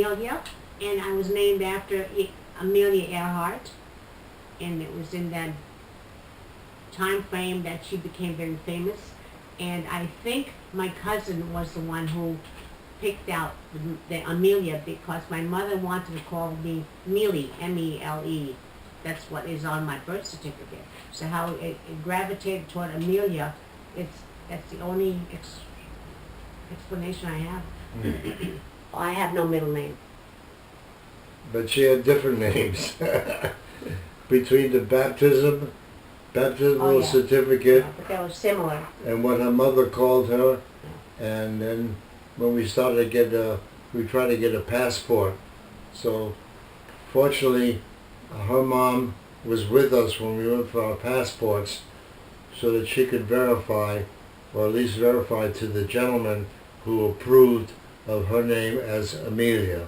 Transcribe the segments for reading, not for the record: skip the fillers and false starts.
Amelia, and I was named after Amelia Earhart, and it was in that time frame that she became very famous. And I think my cousin was the one who picked out the Amelia because my mother wanted to call me Mealy, M-E-L-E. That's what is on my birth certificate. So how it gravitated toward Amelia, that's the only explanation I have. I have no middle name. But she had different names. Between the baptismal certificate, But they were similar. and what her mother called her, and then when we started to get we tried to get a passport. So fortunately, her mom was with us when we went for our passports, so that she could verify, or at least verify to the gentleman who approved of her name as Amelia.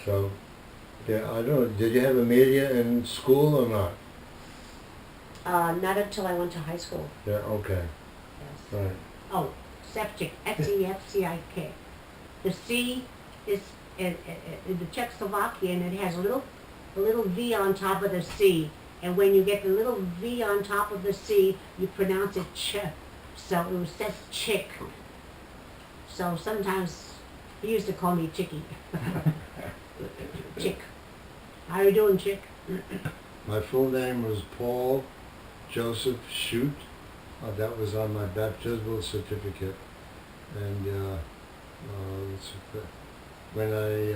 So, yeah, I don't know, did you have Amelia in school or not? Not until I went to high school. Yeah, okay, Yes. right. Oh, Sefcik, S-E-F-C-I-K. The C is in the Czechoslovakian. It has a little V on top of the C, and when you get the little V on top of the C, you pronounce it ch. So it was said chick. So sometimes he used to call me Chicky. Chick. How you doing, Chick? My full name was Paul Joseph Shute. That was on my baptismal certificate. And when I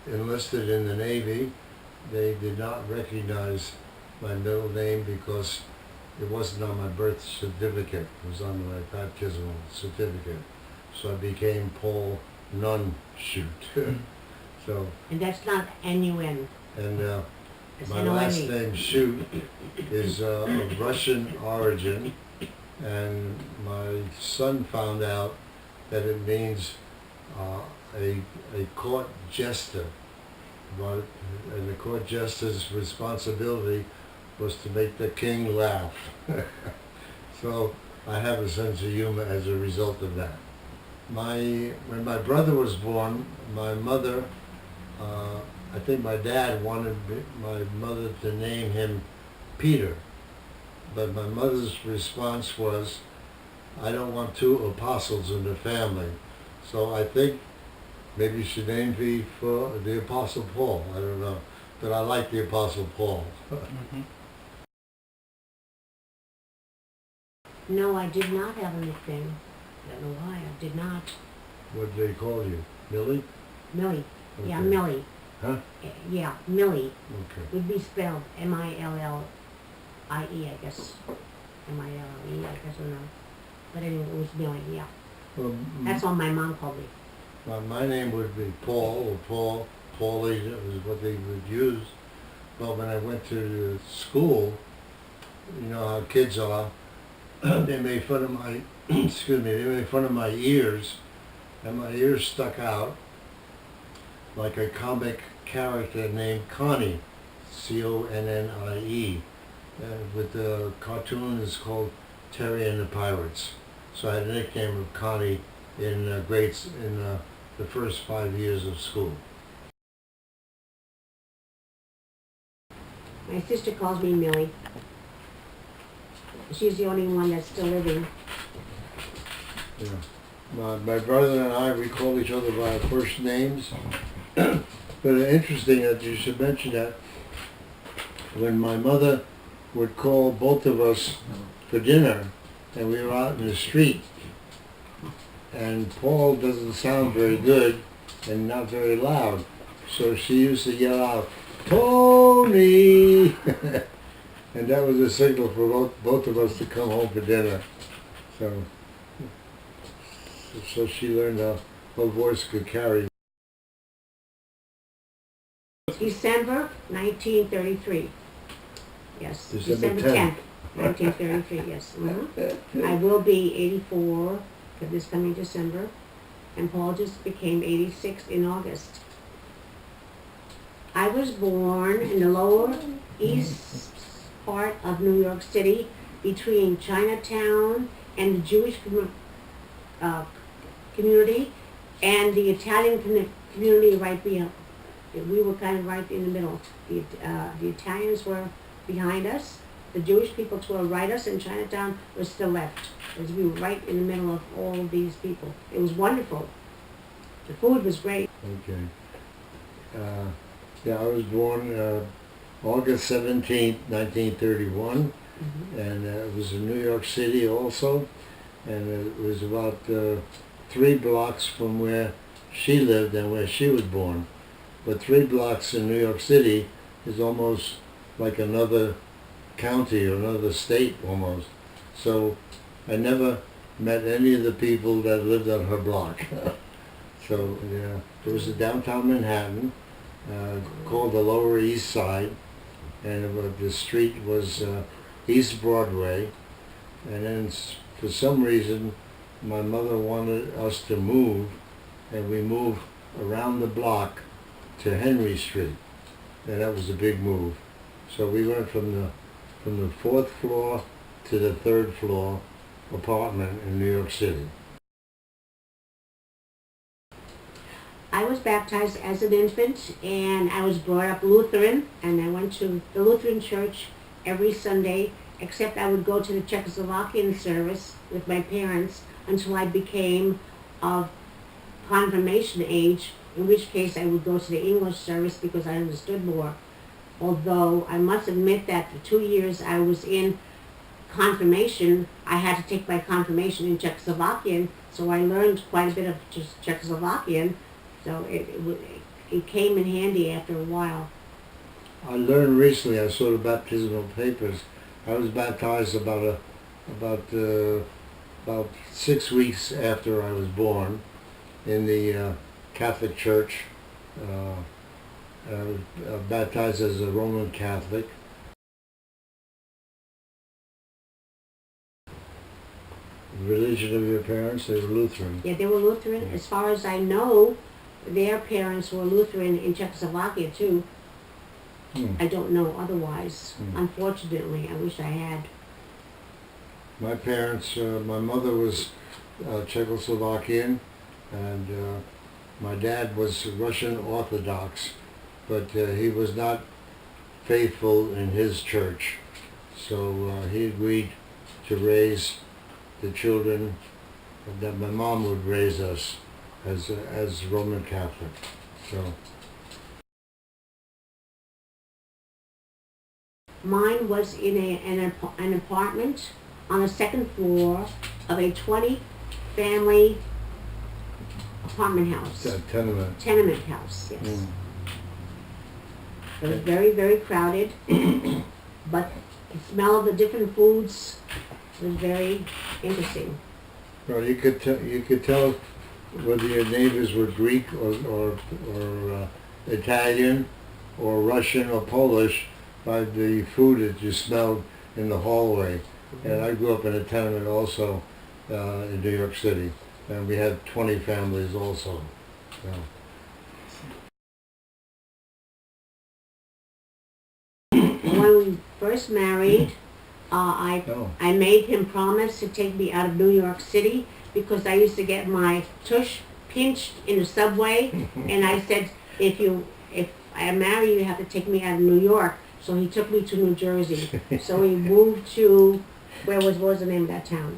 enlisted in the Navy, they did not recognize my middle name because it wasn't on my birth certificate. It was on my baptismal certificate. So I became Paul Nun Shute. So. And that's not N-U-N. And It's my N-O-N-E. last name, Shute, is of Russian origin, and my son found out that it means a court jester. And the court jester's responsibility was to make the king laugh. So I have a sense of humor as a result of that. When my brother was born, my mother, I think my dad wanted my mother to name him Peter, but my mother's response was, I don't want two apostles in the family. So I think maybe you should name me for the Apostle Paul. I don't know, but I like the Apostle Paul. No, I did not have a nickname. I don't know why. I did not. What did they call you? Millie? Millie. Yeah, Okay. Millie. Huh? Yeah, Millie. Okay. Would be spelled M-I-L-L-I-E, I guess. M-I-L-L-E, I guess, or no. But anyway, it was Millie, yeah. Well, That's what my mom called me. my name would be Paul, or Paulie, that was what they would use. But when I went to school, you know how kids are, they made fun of my, excuse me, they made fun of my ears, and my ears stuck out like a comic character named Connie, C-O-N-N-I-E. With the cartoon is called Terry and the Pirates. So I had a nickname of Connie in the first 5 years of school. My sister calls me Millie. She's the only one that's still living. Yeah. My brother and I, we call each other by our first names. But interesting that you should mention that when my mother would call both of us for dinner and we were out in the street, and Paul doesn't sound very good and not very loud, so she used to yell out, Tony! And that was a signal for both of us to come home for dinner. So she learned how her voice could carry. December 1933. Yes, December 10th, 1933, yes. I will be 84 for this coming December, and Paul just became 86 in August. I was born in the lower east part of New York City between Chinatown and the Jewish community and the Italian community right behind. We were kind of right in the middle. The Italians were behind us. The Jewish people to our right us, and Chinatown was still left. As we were right in the middle of all these people. It was wonderful. The food was great. Okay. Yeah, I was born August 17th, 1931, and it was in New York City also, and it was about 3 blocks from where she lived and where she was born. But 3 blocks in New York City is almost like another county or another state almost. So I never met any of the people that lived on her block. So yeah, it was a downtown Manhattan called the Lower East Side, and the street was East Broadway. And then for some reason my mother wanted us to move, and we moved around the block to Henry Street, and that was a big move. So we went from the 4th floor to the 3rd floor apartment in New York City. I was baptized as an infant, and I was brought up Lutheran, and I went to the Lutheran church every Sunday, except I would go to the Czechoslovakian service with my parents until I became of confirmation age, in which case I would go to the English service because I understood more. Although I must admit that the 2 years I was in confirmation, I had to take my confirmation in Czechoslovakian, so I learned quite a bit of Czechoslovakian, so it came in handy after a while. I learned recently, I saw the baptismal papers. I was baptized about 6 weeks after I was born in the Catholic Church. I was baptized as a Roman Catholic. The religion of your parents, they were Lutheran. Yeah, they were Lutheran. As far as I know, their parents were Lutheran in Czechoslovakia too. I don't know otherwise. Unfortunately, I wish I had. My parents, my mother was Czechoslovakian, and my dad was Russian Orthodox, but he was not faithful in his church. So he agreed to raise the children that my mom would raise us as Roman Catholic. So Mine was in an apartment on the 2nd floor of a 20-family apartment house. it's a tenement. Tenement house, yes. It was very, very crowded, but the smell of the different foods was very interesting. Well, you could tell whether your neighbors were Greek or Italian or Russian or Polish by the food that you smelled in the hallway. And I grew up in a tenement also in New York City, and we had 20 families also. So. When we first married, I made him promise to take me out of New York City because I used to get my tush pinched in the subway, and I said, if I marry you, you have to take me out of New York. So he took me to New Jersey. So we moved to, what was the name of that town?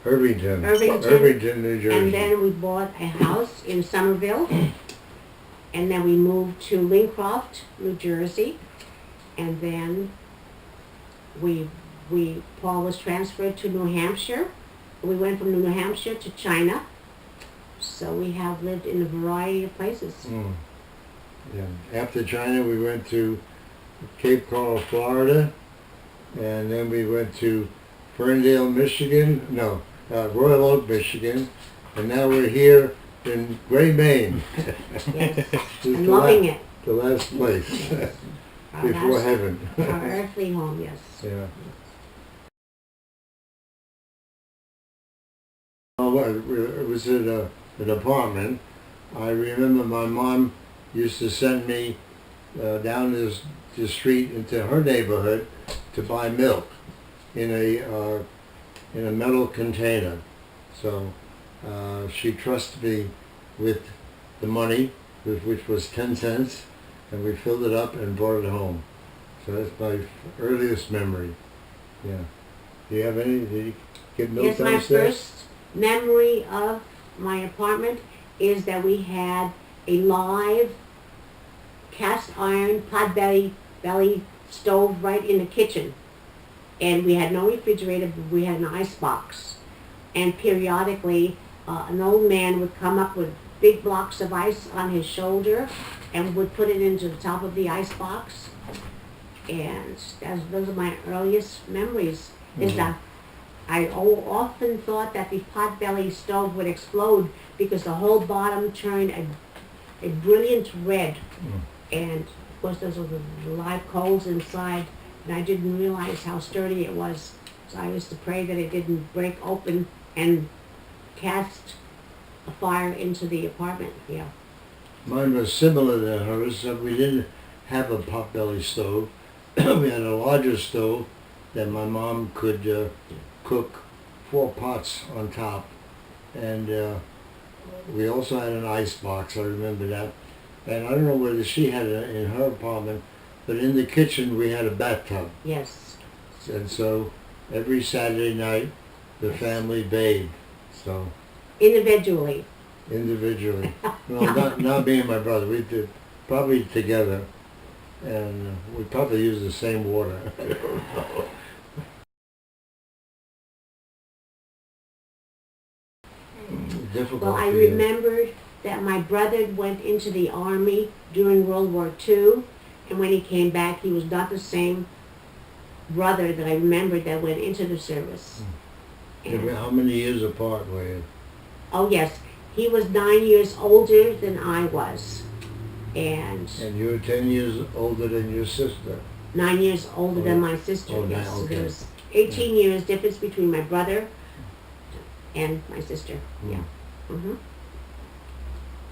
Irvington, New Jersey. And then we bought a house in Somerville, and then we moved to Lincroft, New Jersey, and then Paul was transferred to New Hampshire. We went from New Hampshire to China, so we have lived in a variety of places. Yeah. After China, we went to Cape Coral, Florida, and then we went to Ferndale, Michigan. No, Royal Oak, Michigan, and now we're here in Gray, Maine. Yes, I'm loving it. The last place before heaven. Our earthly home, yes. Yeah. Oh, it was in an apartment. I remember my mom used to send me down the street into her neighborhood to buy milk in a metal container. So she trusted me with the money, which was 10 cents, and we filled it up and brought it home. So that's my earliest memory. Yeah. Do you have any? Did you get milk Yes, my downstairs? first memory of my apartment is that we had a live cast iron pot belly stove right in the kitchen. And we had no refrigerator, but we had an ice box. And periodically, an old man would come up with big blocks of ice on his shoulder and would put it into the top of the ice box. And those are my earliest memories, is that I often thought that the potbelly stove would explode because the whole bottom turned a brilliant red. And of course those were the live coals inside, and I didn't realize how sturdy it was. So I used to pray that it didn't break open and cast a fire into the apartment. Yeah. Mine was similar to hers. We didn't have a potbelly stove. We had a larger stove that my mom could cook 4 pots on top. And we also had an ice box, I remember that. And I don't know whether she had it in her apartment, but in the kitchen we had a bathtub. Yes. And so every Saturday night the family bathed. So Individually. individually. No, not me and my brother. We did probably together. And we probably used the same water. I don't know. Difficult. Well, I for you. remembered that my brother went into the army during World War II, and when he came back, he was not the same brother that I remembered that went into the service. And, How many years apart were you? oh yes, he was 9 years older than I was, and And you were 10 years older than your sister. 9 years older than my sister. Oh, Yes, nine, so okay. there was 18 years difference between my brother and my sister. Yeah. hmm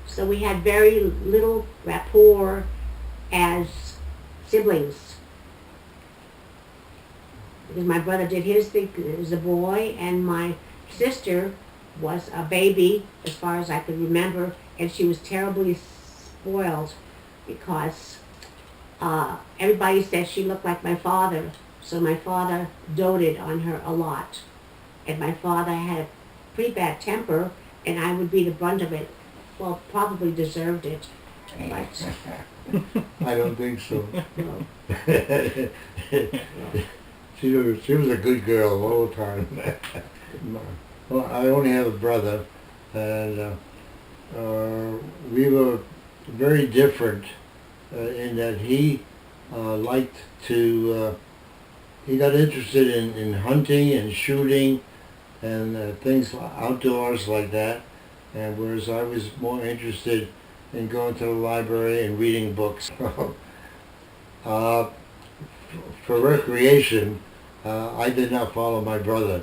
So we had very little rapport as siblings. Because my brother did his thing as a boy, and my sister was a baby, as far as I could remember, and she was terribly spoiled because everybody said she looked like my father, so my father doted on her a lot. And my father had a pretty bad temper, and I would be the brunt of it. Well, probably deserved it, but I don't think so. no. She was a good girl all the time. Well, I only have a brother, and we were very different in that he liked to, he got interested in hunting and shooting and things outdoors like that, and whereas I was more interested in going to the library and reading books. For recreation, I did not follow my brother.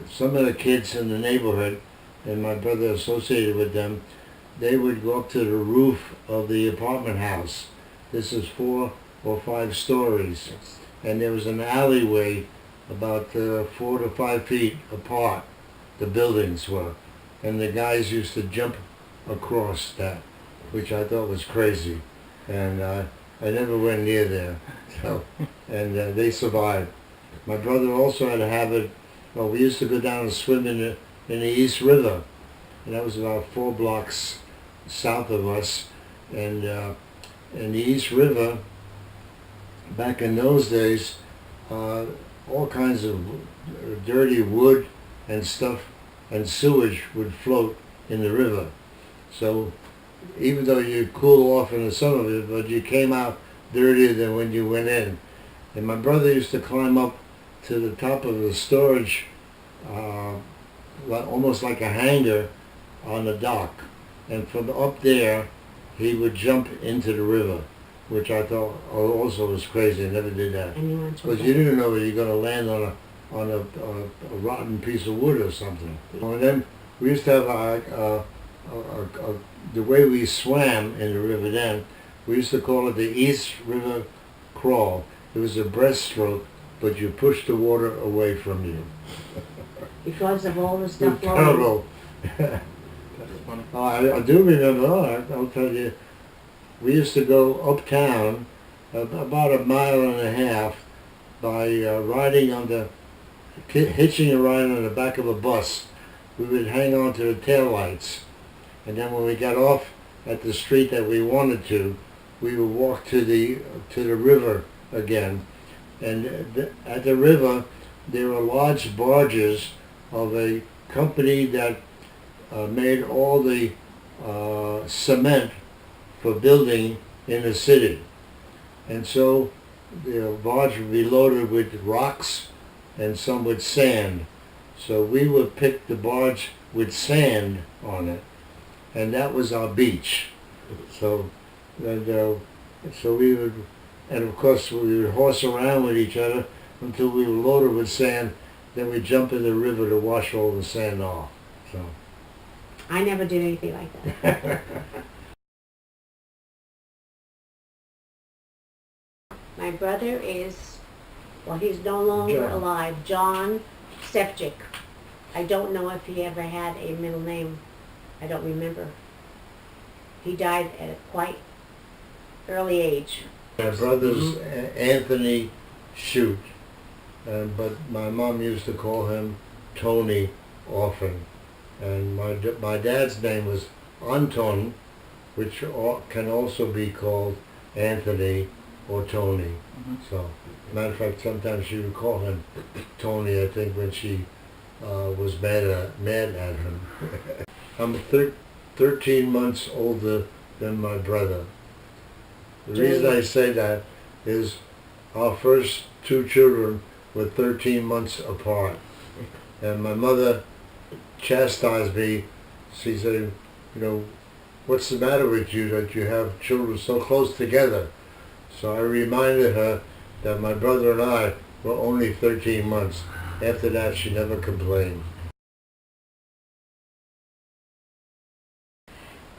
Some of the kids in the neighborhood, and my brother associated with them, they would go up to the roof of the apartment house. This is 4 or 5 stories, and there was an alleyway about 4 to 5 feet apart, the buildings were, and the guys used to jump across that, which I thought was crazy, and I never went near there. So, and they survived. My brother also had a habit. Well, we used to go down and swim in the East River, and that was about 4 blocks south of us. And in the East River, back in those days, all kinds of dirty wood and stuff and sewage would float in the river. So even though you cool off in the summer, but you came out dirtier than when you went in. And my brother used to climb up to the top of the storage, almost like a hangar on the dock. And from up there, he would jump into the river, which I thought also was crazy. I never did that. Because you didn't know whether you're going to land on a rotten piece of wood or something. And then we used to have the way we swam in the river then, we used to call it the East River Crawl. It was a breaststroke, but you pushed the water away from you. Because of all the stuff flowing. Terrible. That's funny. I do remember, I'll tell you, we used to go uptown about a mile and a half by riding on the, hitching a ride on the back of a bus. We would hang on to the taillights. And then when we got off at the street that we wanted to, we would walk to the river again. And at the river, there were large barges of a company that made all the cement for building in the city. And so the barge would be loaded with rocks and some with sand. So we would pick the barge with sand on it, and that was our beach. So, so we would, and of course we would horse around with each other until we were loaded with sand. Then we'd jump in the river to wash all the sand off. So. I never did anything like that. My brother is, well, he's no longer John. alive, John Sefcik. I don't know if he ever had a middle name. I don't remember. He died at a quite early age. My brother's Anthony Shute, but my mom used to call him Tony often. And my dad's name was Anton, which can also be called Anthony or Tony. So, matter of fact, sometimes she would call him Tony, I think, when she was mad at him. I'm 13 months older than my brother. The reason I say that is our first two children were 13 months apart. And my mother chastised me. She said, you know, what's the matter with you that you have children so close together? So I reminded her that my brother and I were only 13 months. After that, she never complained.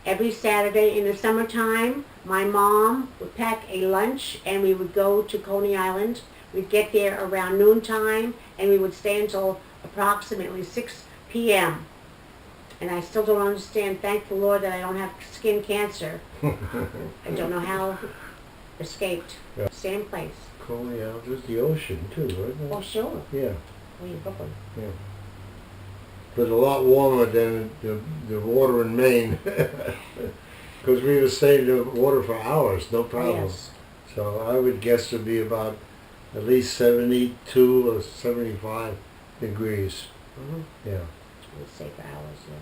Every Saturday in the summertime, my mom would pack a lunch and we would go to Coney Island. We'd get there around noontime and we would stay until approximately 6 p.m. And I still don't understand, thank the Lord, that I don't have skin cancer. I don't know how escaped. Yeah. Same place. Coney Island, there's the ocean too, isn't it? Oh, sure. Yeah, Oh, in Brooklyn. yeah. But a lot warmer than the water in Maine. Because we would stay in the water for hours, no problem. Yes. So I would guess it'd be about at least 72 or 75 degrees. Mm-hmm. Yeah. We'd stay for hours, yeah.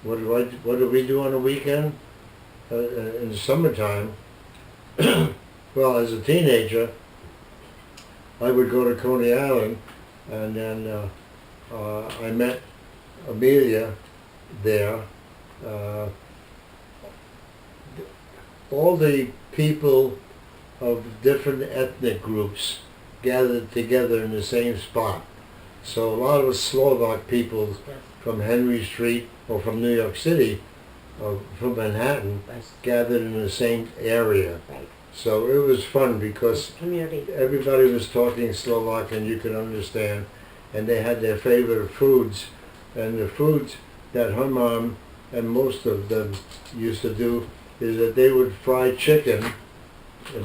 What do we do on the weekend? In the summertime, well, as a teenager, I would go to Coney Island, and then I met Amelia there. All the people of different ethnic groups gathered together in the same spot. So a lot of Slovak people from Henry Street or from New York City or from Manhattan gathered in the same area. Right. So it was fun because Community. everybody was talking Slovak and you could understand, and they had their favorite foods. And the foods that her mom and most of them used to do is that they would fry chicken,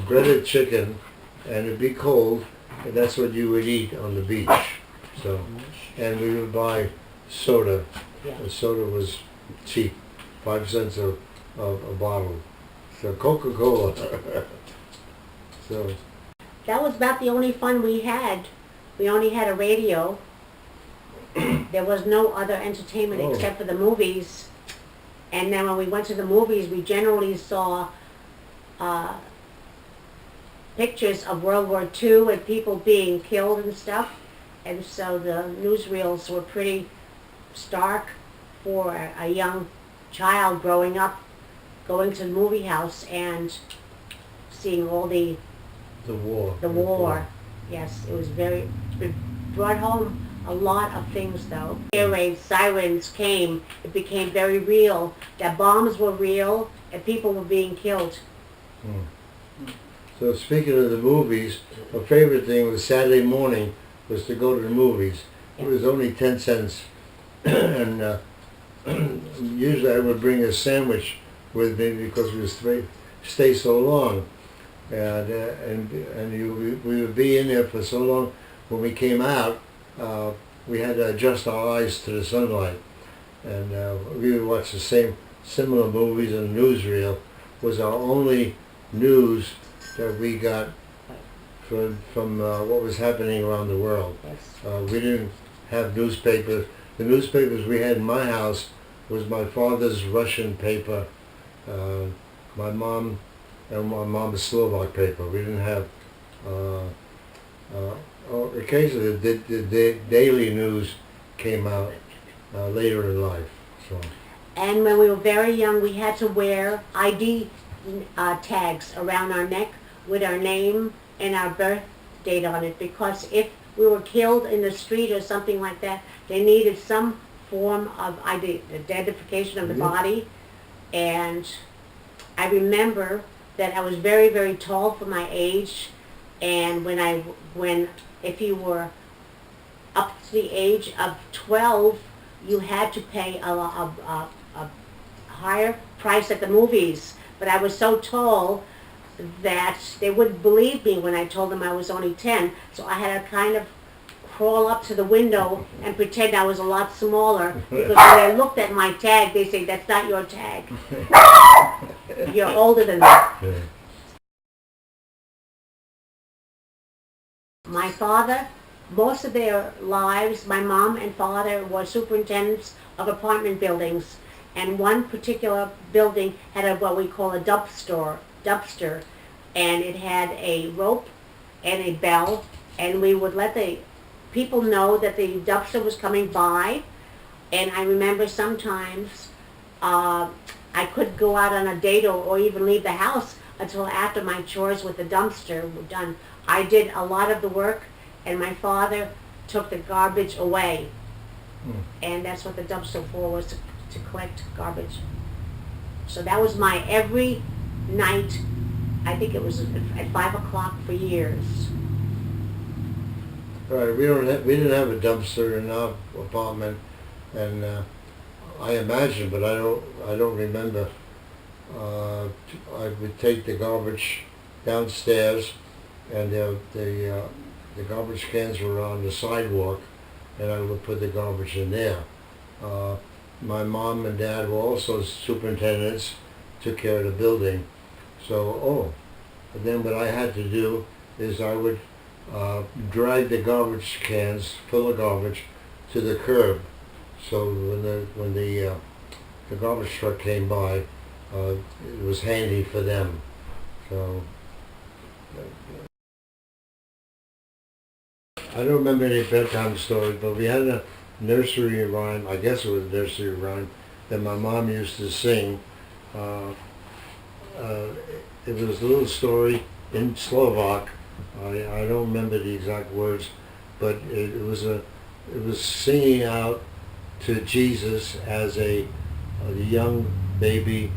breaded chicken, and it'd be cold, and that's what you would eat on the beach. So, and we would buy soda. Yeah. The soda was cheap, 5 cents a bottle. So Coca-Cola. So That was about the only fun we had. We only had a radio. There was no other entertainment Oh. except for the movies. And then when we went to the movies, we generally saw pictures of World War II and people being killed and stuff. And so the newsreels were pretty stark for a young child growing up, going to the movie house and seeing all the war. war. Yes, it was very, it brought home a lot of things though. Air raids, sirens came, it became very real, that bombs were real and people were being killed. So speaking of the movies, my favorite thing was Saturday morning was to go to the movies. It was only 10 cents. And usually I would bring a sandwich with me because we would stay so long, we would be in there for so long. When we came out, we had to adjust our eyes to the sunlight, and we would watch the similar movies, and newsreel was our only news that we got from what was happening around the world. Yes. We didn't have newspapers. The newspapers we had in my house was my father's Russian paper, my mom's Slovak paper. We didn't have, occasionally the daily news came out later in life. So. And when we were very young, we had to wear ID tags around our neck with our name and our birth date on it, because if we were killed in the street or something like that, they needed some form of identification of the body. And I remember that I was very, very tall for my age, and if you were up to the age of 12, you had to pay a higher price at the movies. But I was so tall that they wouldn't believe me when I told them I was only 10, so I had to kind of crawl up to the window and pretend I was a lot smaller, because when they looked at my tag, they say, "That's not your tag. You're older than that." Yeah. My father, most of their lives, my mom and father were superintendents of apartment buildings, and one particular building had what we call a dumpster, and it had a rope and a bell, and we would let the people know that the dumpster was coming by. And I remember sometimes I couldn't go out on a date or even leave the house until after my chores with the dumpster were done. I did a lot of the work, and my father took the garbage away. And that's what the dumpster for, was to collect garbage. So that was my every night. I think it was at 5 o'clock for years. Right, we didn't have a dumpster in our apartment, and I imagine, but I don't remember. I would take the garbage downstairs, and the garbage cans were on the sidewalk, and I would put the garbage in there. My mom and dad were also superintendents, took care of the building. So, but then what I had to do is I would drag the garbage cans full of garbage to the curb. So when the garbage truck came by, it was handy for them. So I don't remember any bedtime stories, but we had a nursery rhyme. I guess it was a nursery rhyme that my mom used to sing. It was a little story in Slovak. I don't remember the exact words, but it was singing out to Jesus as a young baby,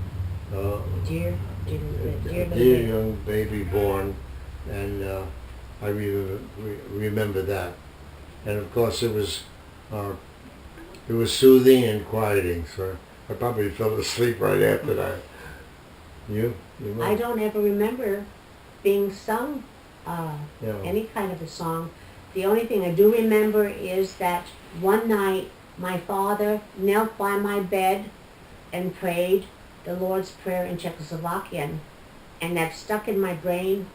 Dear young baby born, and I remember that. And of course it was soothing and quieting, so I probably fell asleep right after that. You I don't ever remember being sung Yeah. any kind of a song. The only thing I do remember is that one night my father knelt by my bed and prayed the Lord's Prayer in Czechoslovakian, and that stuck in my brain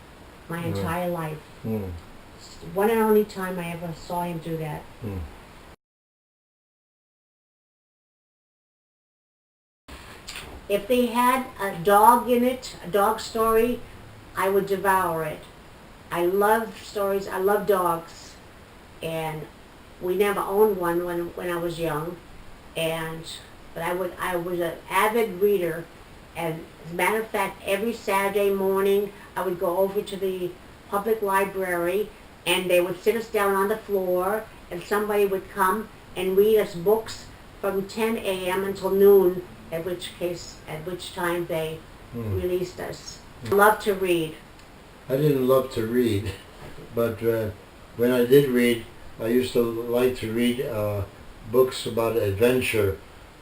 my entire life. It's the one and only time I ever saw him do that. If they had a dog in it, a dog story, I would devour it. I love stories, I love dogs, and we never owned one when I was young, but I was an avid reader, and as a matter of fact, every Saturday morning I would go over to the public library, and they would sit us down on the floor, and somebody would come and read us books from 10 a.m. until noon, at which time they released us. I love to read. I didn't love to read, but when I did read, I used to like to read books about adventure,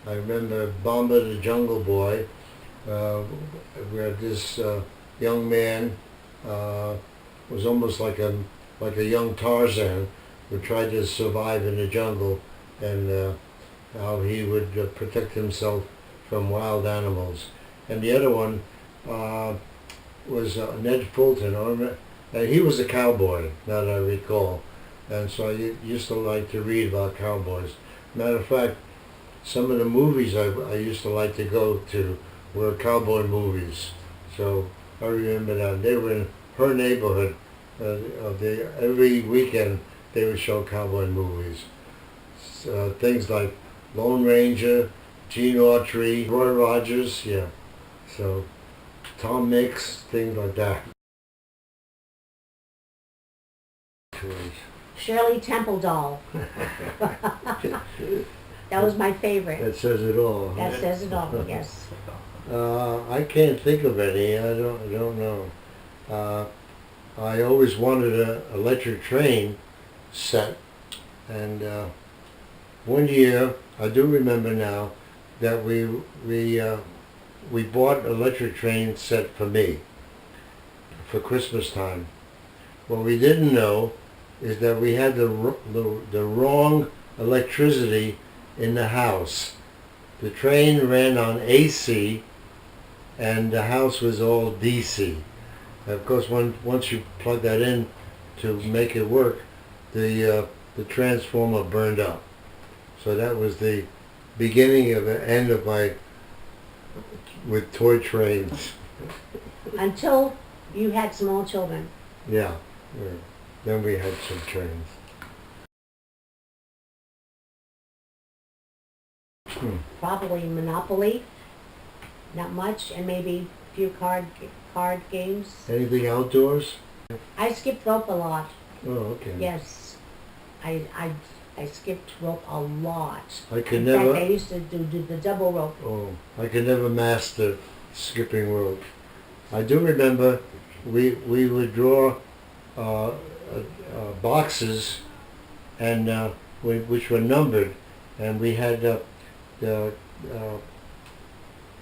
I remember Bomber the Jungle Boy, uh, where this young man was almost like a young Tarzan who tried to survive in the jungle, and how he would protect himself from wild animals. And the other one was Ned Fulton. He was a cowboy, now that I recall. And so I used to like to read about cowboys. Matter of fact, some of the movies I used to like to go to were cowboy movies. So I remember that. They were in her neighborhood. Every weekend they would show cowboy movies. Things like Lone Ranger, Gene Autry, Roy Rogers, yeah. So Tom Mix, things like that. Shirley Temple Doll. That was my favorite. That says it all. That says it all, yes. I can't think of any. I don't know. I always wanted an electric train set, and one year I do remember now that we bought an electric train set for me for Christmas time. What we didn't know is that we had the wrong electricity in the house. The train ran on AC and the house was all DC. Of course, once you plug that in to make it work, the transformer burned up. So that was the beginning of the end of my with toy trains. Until you had small children. Yeah. Then we had some trains. Probably Monopoly, not much, and maybe a few card games. Anything outdoors? I skipped rope a lot. Oh, okay. Yes, I skipped rope a lot. I could In never. fact, I used to do the double rope. Oh, I could never master skipping rope. I do remember we would draw boxes, and which were numbered, and we had the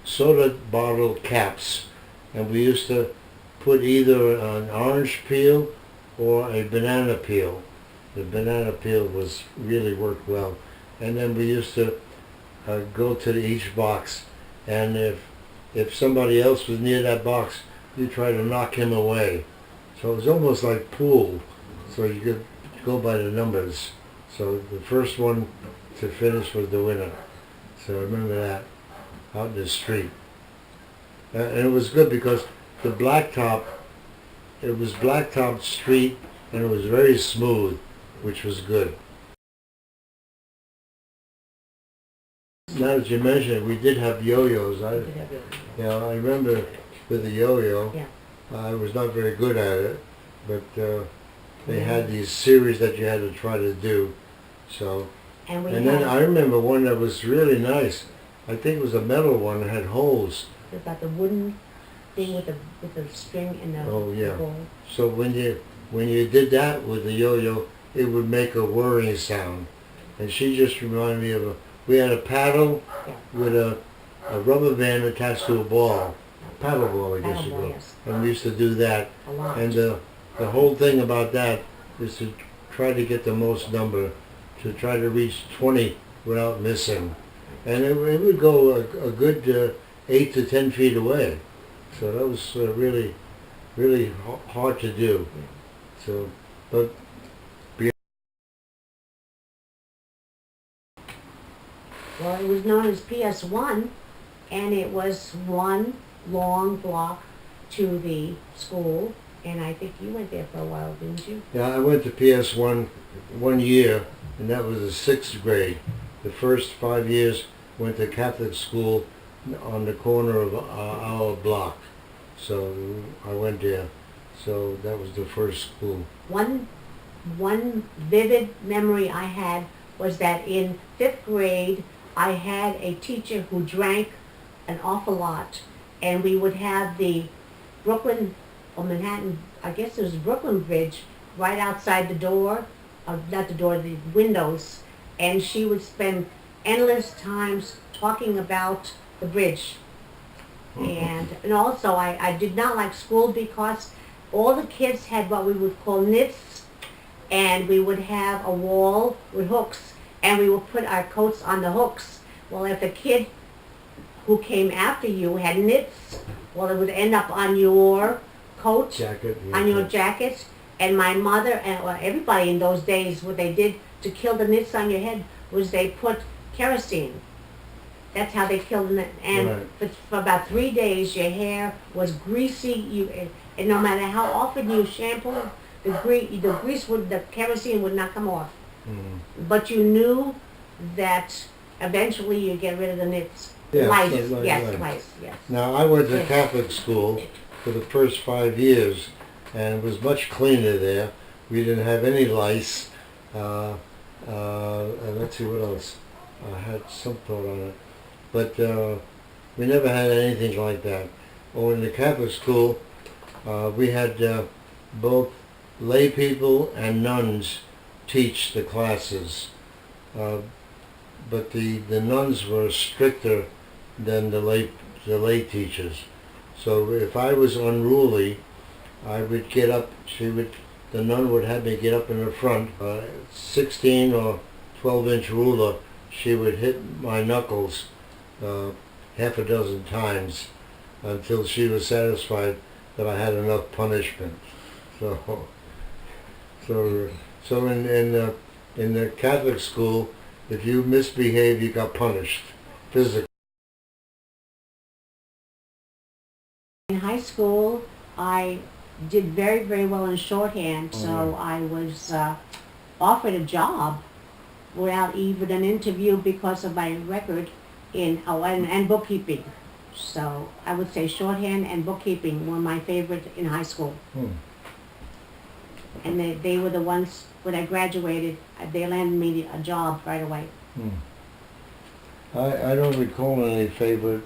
soda bottle caps, and we used to put either an orange peel or a banana peel. The banana peel was really worked well, and then we used to go to each box, and if somebody else was near that box, you try to knock him away. So it was almost like pool, so you could go by the numbers. So the first one to finish was the winner. So I remember that out in the street. And it was good because the blacktop, it was blacktop street, and it was very smooth, which was good. Now that you mention it, we did have yo-yos. I remember with the yo-yo, Yeah. I was not very good at it, but they had these series that you had to try to do. So, And then I remember one that was really nice. I think it was a metal one that had holes. about the wooden thing with the string and the, Oh, yeah. the ball. So when you did that with the yo-yo, it would make a whirring sound. And she just reminded me of we had a paddle Yeah. with a rubber band attached to a ball. Paddle ball, I guess you Paddle ball, call it. yes. And we used to do that. A lot. And the whole thing about that is to try to get the most number, to try to reach 20 without missing. And it would go a good 8 to 10 feet away. So that was really, really hard to do. So, but Well, it was known as PS1, and it was one long block to the school, and I think you went there for a while, didn't you? yeah, I went to PS1 one year, and that was the 6th grade. The first 5 years went to Catholic school on the corner of our block. So I went there. So that was the first school. One vivid memory I had was that in 5th grade, I had a teacher who drank an awful lot, and we would have the Brooklyn or Manhattan, I guess it was Brooklyn Bridge, right outside the door, not the door, the windows, and she would spend endless times talking about the bridge. And also I did not like school because all the kids had what we would call knits, and we would have a wall with hooks, and we would put our coats on the hooks. Well, if a kid who came after you had knits, well, it would end up on your coat, Jacket. on your jacket. And my mother and well, everybody in those days, what they did to kill the knits on your head was they put kerosene. That's how they killed it. And Right. for about 3 days, your hair was greasy. And no matter how often you shampoo, the the kerosene would not come off. But you knew that eventually you'd get rid of the knits. Yeah, Lice, so like yes, lice. lice, yes. Now, I went to Yes. Catholic school for the first 5 years, and it was much cleaner there. We didn't have any lice. And let's see what else. I had some thought on it. But we never had anything like that. Oh, in the Catholic school, we had both lay people and nuns teach the classes. But the nuns were stricter than the lay teachers. So if I was unruly, I would get up. The nun would have me get up in the front. 16 or 12-inch ruler. She would hit my knuckles half a dozen times until she was satisfied that I had enough punishment. So in the Catholic school, if you misbehaved, you got punished physically. In high school, I did very, very well in shorthand, so I was offered a job without even an interview because of my record and bookkeeping. So I would say shorthand and bookkeeping were my favorite in high school. And they were the ones, when I graduated, they landed me a job right away. I don't recall any favorite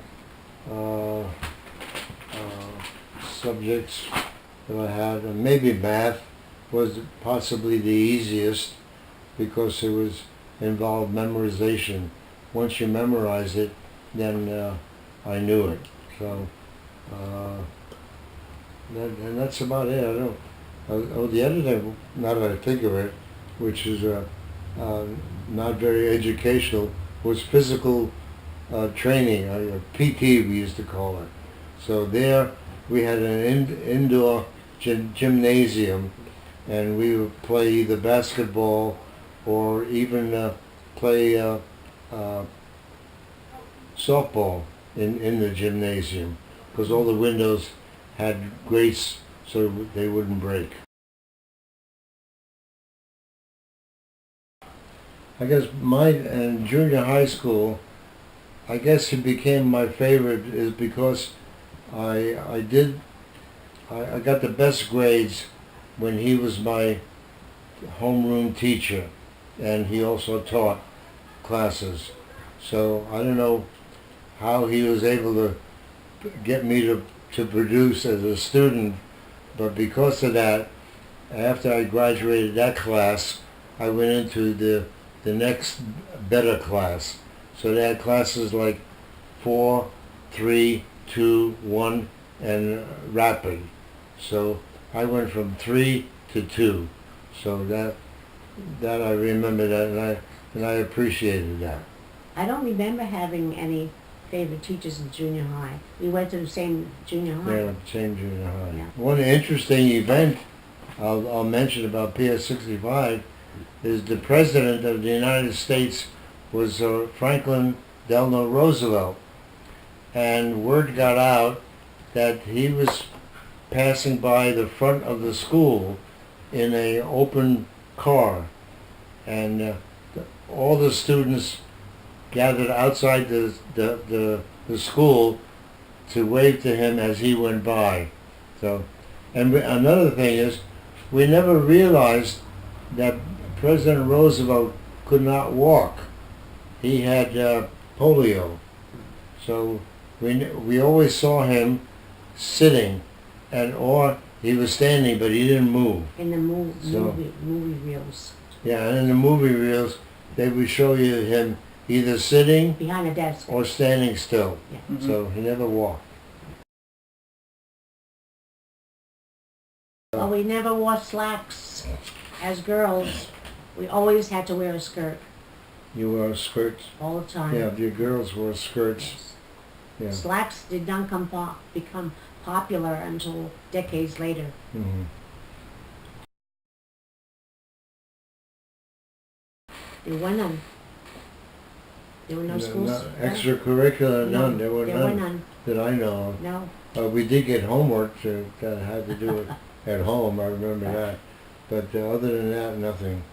subjects that I had. Maybe math was possibly the easiest because it was involved memorization. Once you memorize it, then I knew it. So and that's about it. I don't. The other thing, now that I think of it, which is not very educational, was physical training, PT we used to call it. So there we had an indoor gymnasium, and we would play either basketball or even play softball in the gymnasium, because all the windows had grates so they wouldn't break. I guess in junior high school, I guess it became my favorite is because I got the best grades when he was my homeroom teacher, and he also taught classes. So I don't know how he was able to get me to produce as a student, but because of that, after I graduated that class, I went into the next better class. So they had classes like 4, 3, 2, 1, and rapid. So I went from 3 to 2. So that I remember that, and I appreciated that. I don't remember having any favorite teachers in junior high. We went to the same junior high. Yeah, same junior high. Yeah. One interesting event I'll mention about PS 65 is the President of the United States was Franklin Delano Roosevelt. And word got out that he was passing by the front of the school in an open car. And all the students gathered outside the school to wave to him as he went by. So, and another thing is, we never realized that President Roosevelt could not walk. He had polio. So we always saw him sitting, or he was standing, but he didn't move. In the movie reels. Yeah, and in the movie reels, they would show you him either sitting behind a desk. or standing still. Yeah. Mhm. So he never walked. Well, we never wore slacks as girls. We always had to wear a skirt You wore skirts? all the time. Yeah, your girls wore skirts. Yes. Yeah. Slacks did not become popular until decades later. Mm-hmm. There were none. There were no schools. Extracurricular, No, none. There were there were none none. that I know No. of. We did get homework that had to do it at home. I remember Right. that. But other than that, nothing.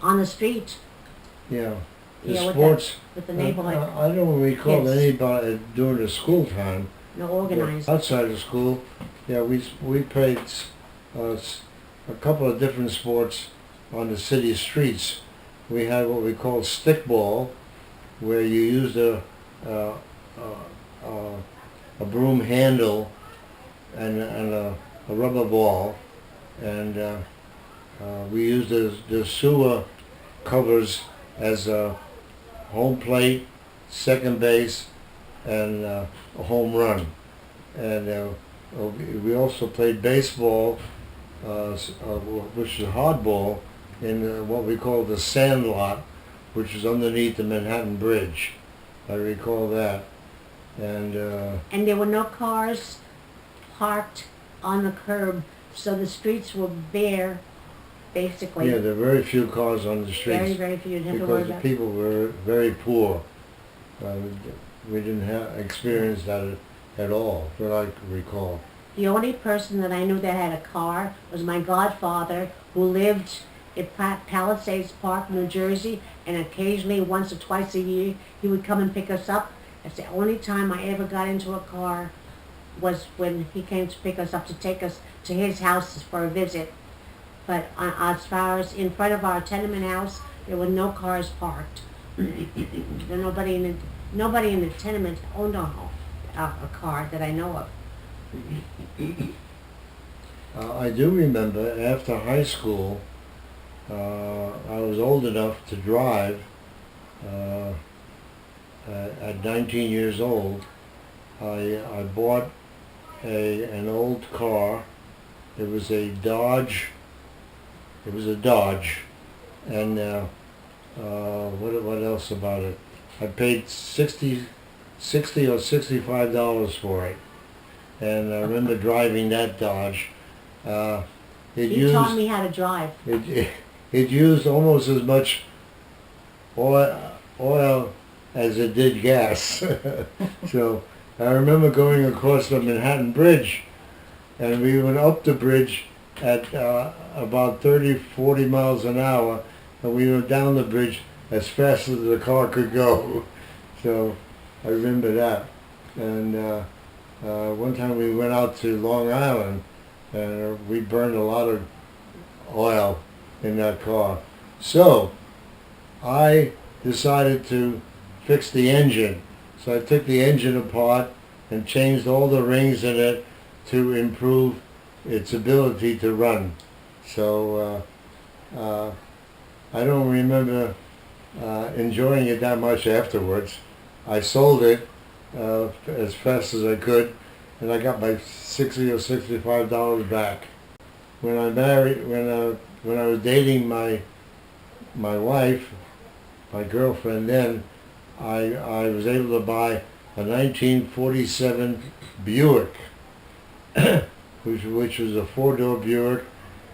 On the street. Yeah. The Yeah, sports. with the neighborhood. I don't recall Kids. anybody during the school time. No organized. Outside of school, yeah, we played a couple of different sports on the city streets. We had what we called stickball, where you used a broom handle and a rubber ball, and we used the sewer covers as a home plate, second base, and a home run. And we also played baseball, which is hardball, in what we call the sand lot, which is underneath the Manhattan Bridge. I recall that. And And there were no cars parked on the curb, so the streets were bare, basically. yeah, there were very few cars on the streets. Very, very few. You didn't have to worry Because the about. people were very poor. We didn't experience that at all, that I could recall. The only person that I knew that had a car was my godfather, who lived at Palisades Park, New Jersey, and occasionally, once or twice a year, he would come and pick us up. That's the only time I ever got into a car, was when he came to pick us up to take us to his house for a visit. But as far as in front of our tenement house, there were no cars parked. Nobody in the tenement owned a car that I know of. I do remember after high school, I was old enough to drive. At 19 years old, I bought an old car. It was a Dodge. It was a Dodge, and what else about it? I paid $60 or $65 for it, and I remember driving that Dodge. You taught me how to drive. It used almost as much oil as it did gas. So I remember going across the Manhattan Bridge, and we went up the bridge at about 30, 40 miles an hour, and we went down the bridge as fast as the car could go. So I remember that. And one time we went out to Long Island, and we burned a lot of oil in that car. So I decided to fix the engine. So I took the engine apart and changed all the rings in it to improve its ability to run. So I don't remember enjoying it that much afterwards. I sold it as fast as I could, and I got my $60 or $65 back. When I was dating my wife, my girlfriend then, I was able to buy a 1947 Buick, which was a four-door Buick,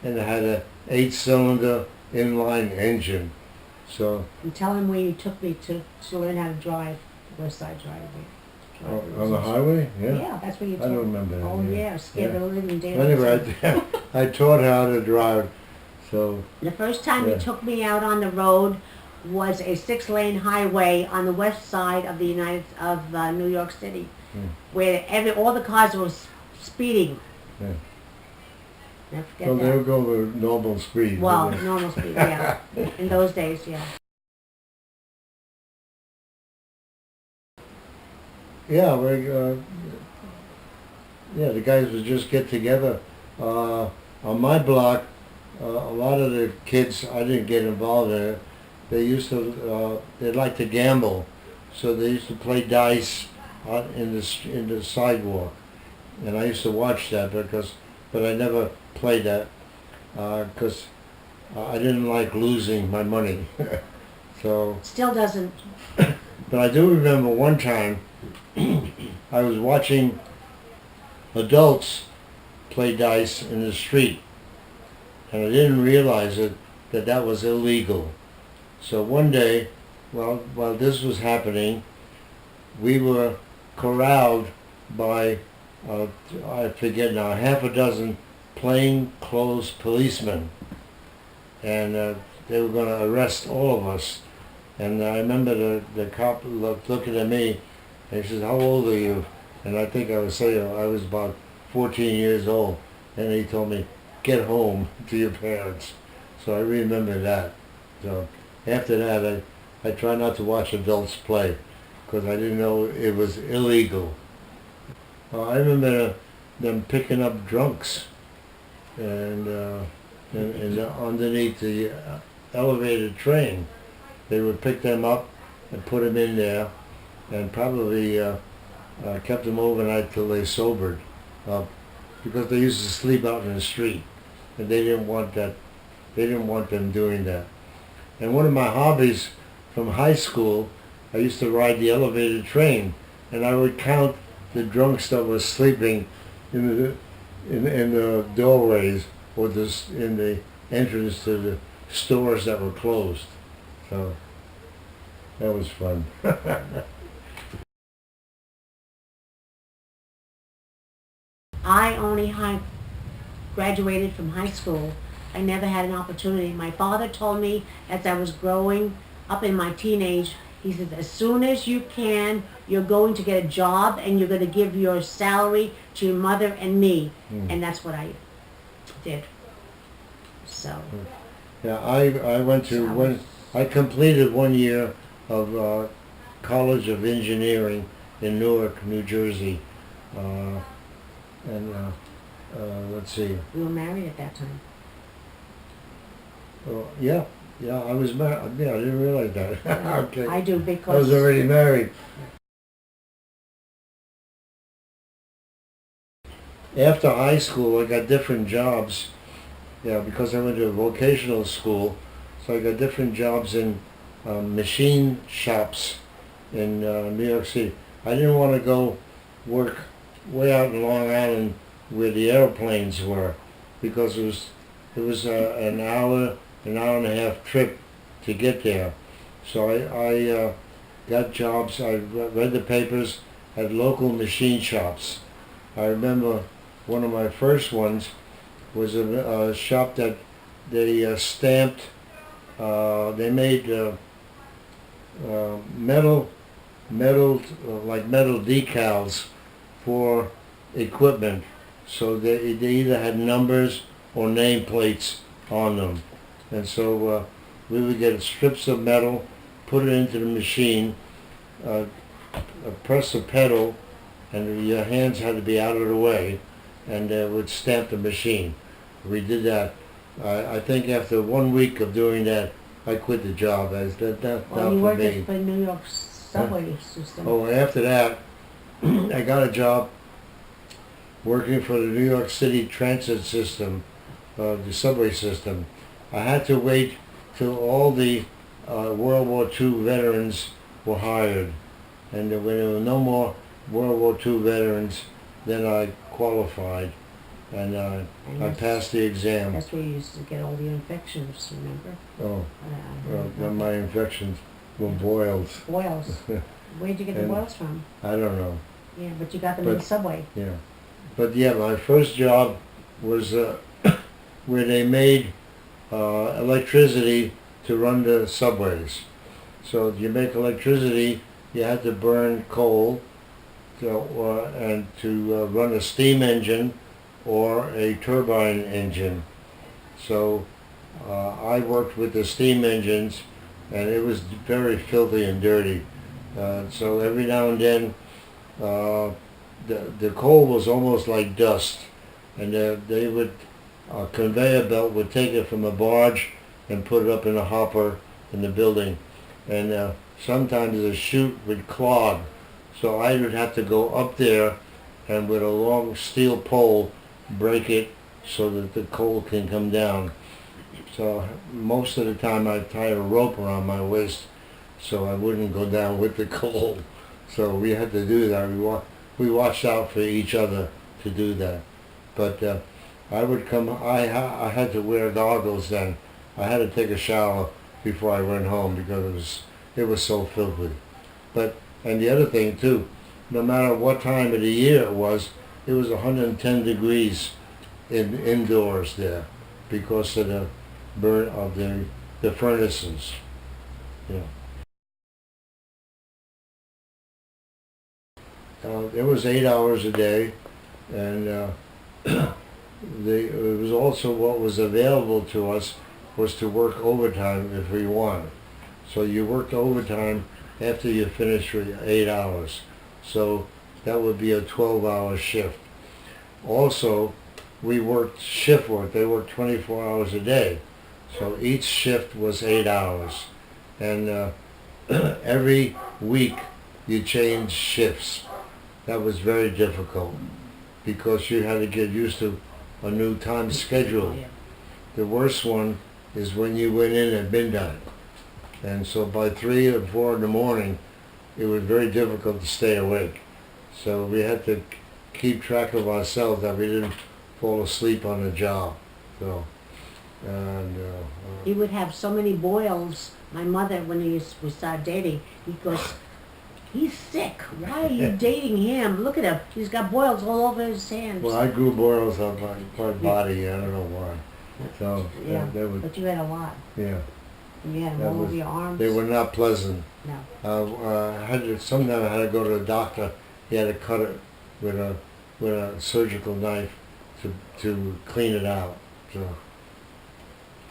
and it had a 8-cylinder inline engine. So And tell him where you took me to learn how to drive West Side Driveway. on the highway, Yeah, that's where you I took don't me. remember that. Oh yeah, scared the living daylights. Anyway, I taught her how to drive. So The first time Yeah. you took me out on the road was a 6-lane highway on the west side of New York City, where all the cars were speeding. Yeah. Never forget well, that. they'll go with normal speed. Well, wouldn't they? normal speed, yeah. In those days, yeah. Yeah, the guys would just get together. On my block, a lot of the kids, I didn't get involved in it. They used to, they like to gamble, so they used to play dice out in the sidewalk, and I used to watch that but I never played that because I didn't like losing my money. So, Still doesn't. but I do remember one time I was watching adults play dice in the street, and I didn't realize that was illegal. So one day, while this was happening, we were corralled by, I forget now, half a dozen plainclothes policemen, and they were going to arrest all of us. And I remember the cop looking at me, and he says, "How old are you?" And I think I was saying I was about 14 years old. And he told me, "Get home to your parents." So I remember that. So after that, I try not to watch adults play because I didn't know it was illegal. I remember them picking up drunks and underneath the elevated train. They would pick them up and put them in there and probably kept them overnight till they sobered up because they used to sleep out in the street and they didn't want that. They didn't want them doing that. And one of my hobbies from high school, I used to ride the elevated train, and I would count the drunks that were sleeping in the doorways or in the entrance to the stores that were closed. So that was fun. I only graduated from high school. I never had an opportunity. My father told me as I was growing up in my teenage, he said, as soon as you can, you're going to get a job and you're going to give your salary to your mother and me. And that's what I did. So. Yeah, I went to I completed 1 year of College of Engineering in Newark, New Jersey, and let's see. We were married at that time. Yeah, I was married. Yeah, I didn't realize that. Yeah, Okay. I do I because was already married. After high school, I got different jobs. Yeah, because I went to a vocational school, so I got different jobs in machine shops in New York City. I didn't want to go work way out in Long Island where the airplanes were, because it was an hour and a half trip to get there. So I got jobs. I read the papers at local machine shops. I remember one of my first ones was a shop that they stamped. They made metal decals for equipment. So they either had numbers or nameplates on them. And so we would get strips of metal, put it into the machine, press a pedal, and your hands had to be out of the way, and would stamp the machine. We did that. I think after 1 week of doing that, I quit the job. Not you for worked me. at the New York subway system. Oh, after that, I got a job working for the New York City transit system, the subway system. I had to wait till all the World War II veterans were hired. And when there were no more World War II veterans, then I qualified. And I passed the exam. That's where you used to get all the infections, remember? Oh, then my infections were boils. Boils. Where'd you get the boils from? I don't know. Yeah, but you got them in the subway. Yeah. But yeah, my first job was where they made electricity to run the subways. So you make electricity, you had to burn coal and to run a steam engine or a turbine engine. So I worked with the steam engines, and it was very filthy and dirty. So every now and then the coal was almost like dust, and they would a conveyor belt would take it from a barge and put it up in a hopper in the building. And sometimes the chute would clog. So I would have to go up there and with a long steel pole break it so that the coal can come down. So most of the time I'd tie a rope around my waist so I wouldn't go down with the coal. So we had to do that. We watched out for each other to do that. But I would come, I had to wear goggles then. I had to take a shower before I went home because it was so filthy. And the other thing too, no matter what time of the year it was 110 degrees indoors there because of the burn of the furnaces. Yeah. It was 8 hours a day, and it was also what was available to us was to work overtime if we wanted. So you worked overtime after you finished your 8 hours. So that would be a 12-hour shift. Also, we worked shift work. They worked 24 hours a day. So each shift was 8 hours. And every week you changed shifts. That was very difficult because you had to get used to a new time schedule. The worst one is when you went in at midnight. And so by 3 or 4 in the morning, it was very difficult to stay awake. So we had to keep track of ourselves that we didn't fall asleep on the job. So, and He would have so many boils. My mother, when we started dating, he goes, "He's sick. Why are you dating him? Look at him. He's got boils all over his hands." well, I grew boils on my body. I don't know why. So Yeah, that was, but you had a lot. yeah. And you had That them all over was- your arms. They were not pleasant. No. Sometimes I had to go to the doctor. He had to cut it with a surgical knife to clean it out. So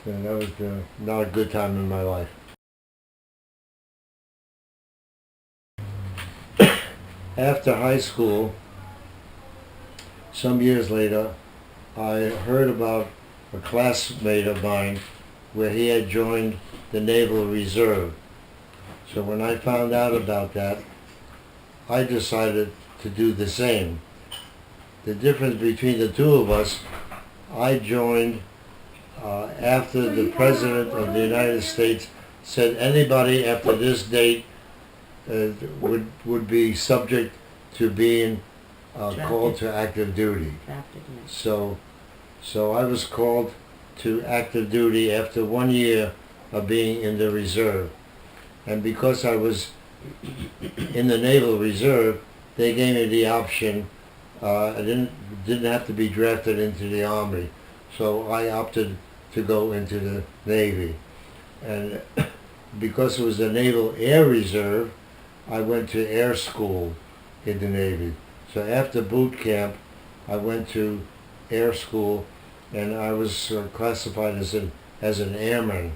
that was not a good time in my life. After high school, some years later, I heard about a classmate of mine where he had joined the Naval Reserve. So when I found out about that, I decided to do the same. The difference between the two of us, I joined after the President of the United States said anybody after this date would be subject to being called to active duty. So I was called to active duty after 1 year of being in the reserve. And because I was in the Naval Reserve, they gave me the option. I didn't have to be drafted into the Army, so I opted to go into the Navy. And because it was the Naval Air Reserve, I went to air school in the Navy. So after boot camp, I went to air school, and I was classified as an airman.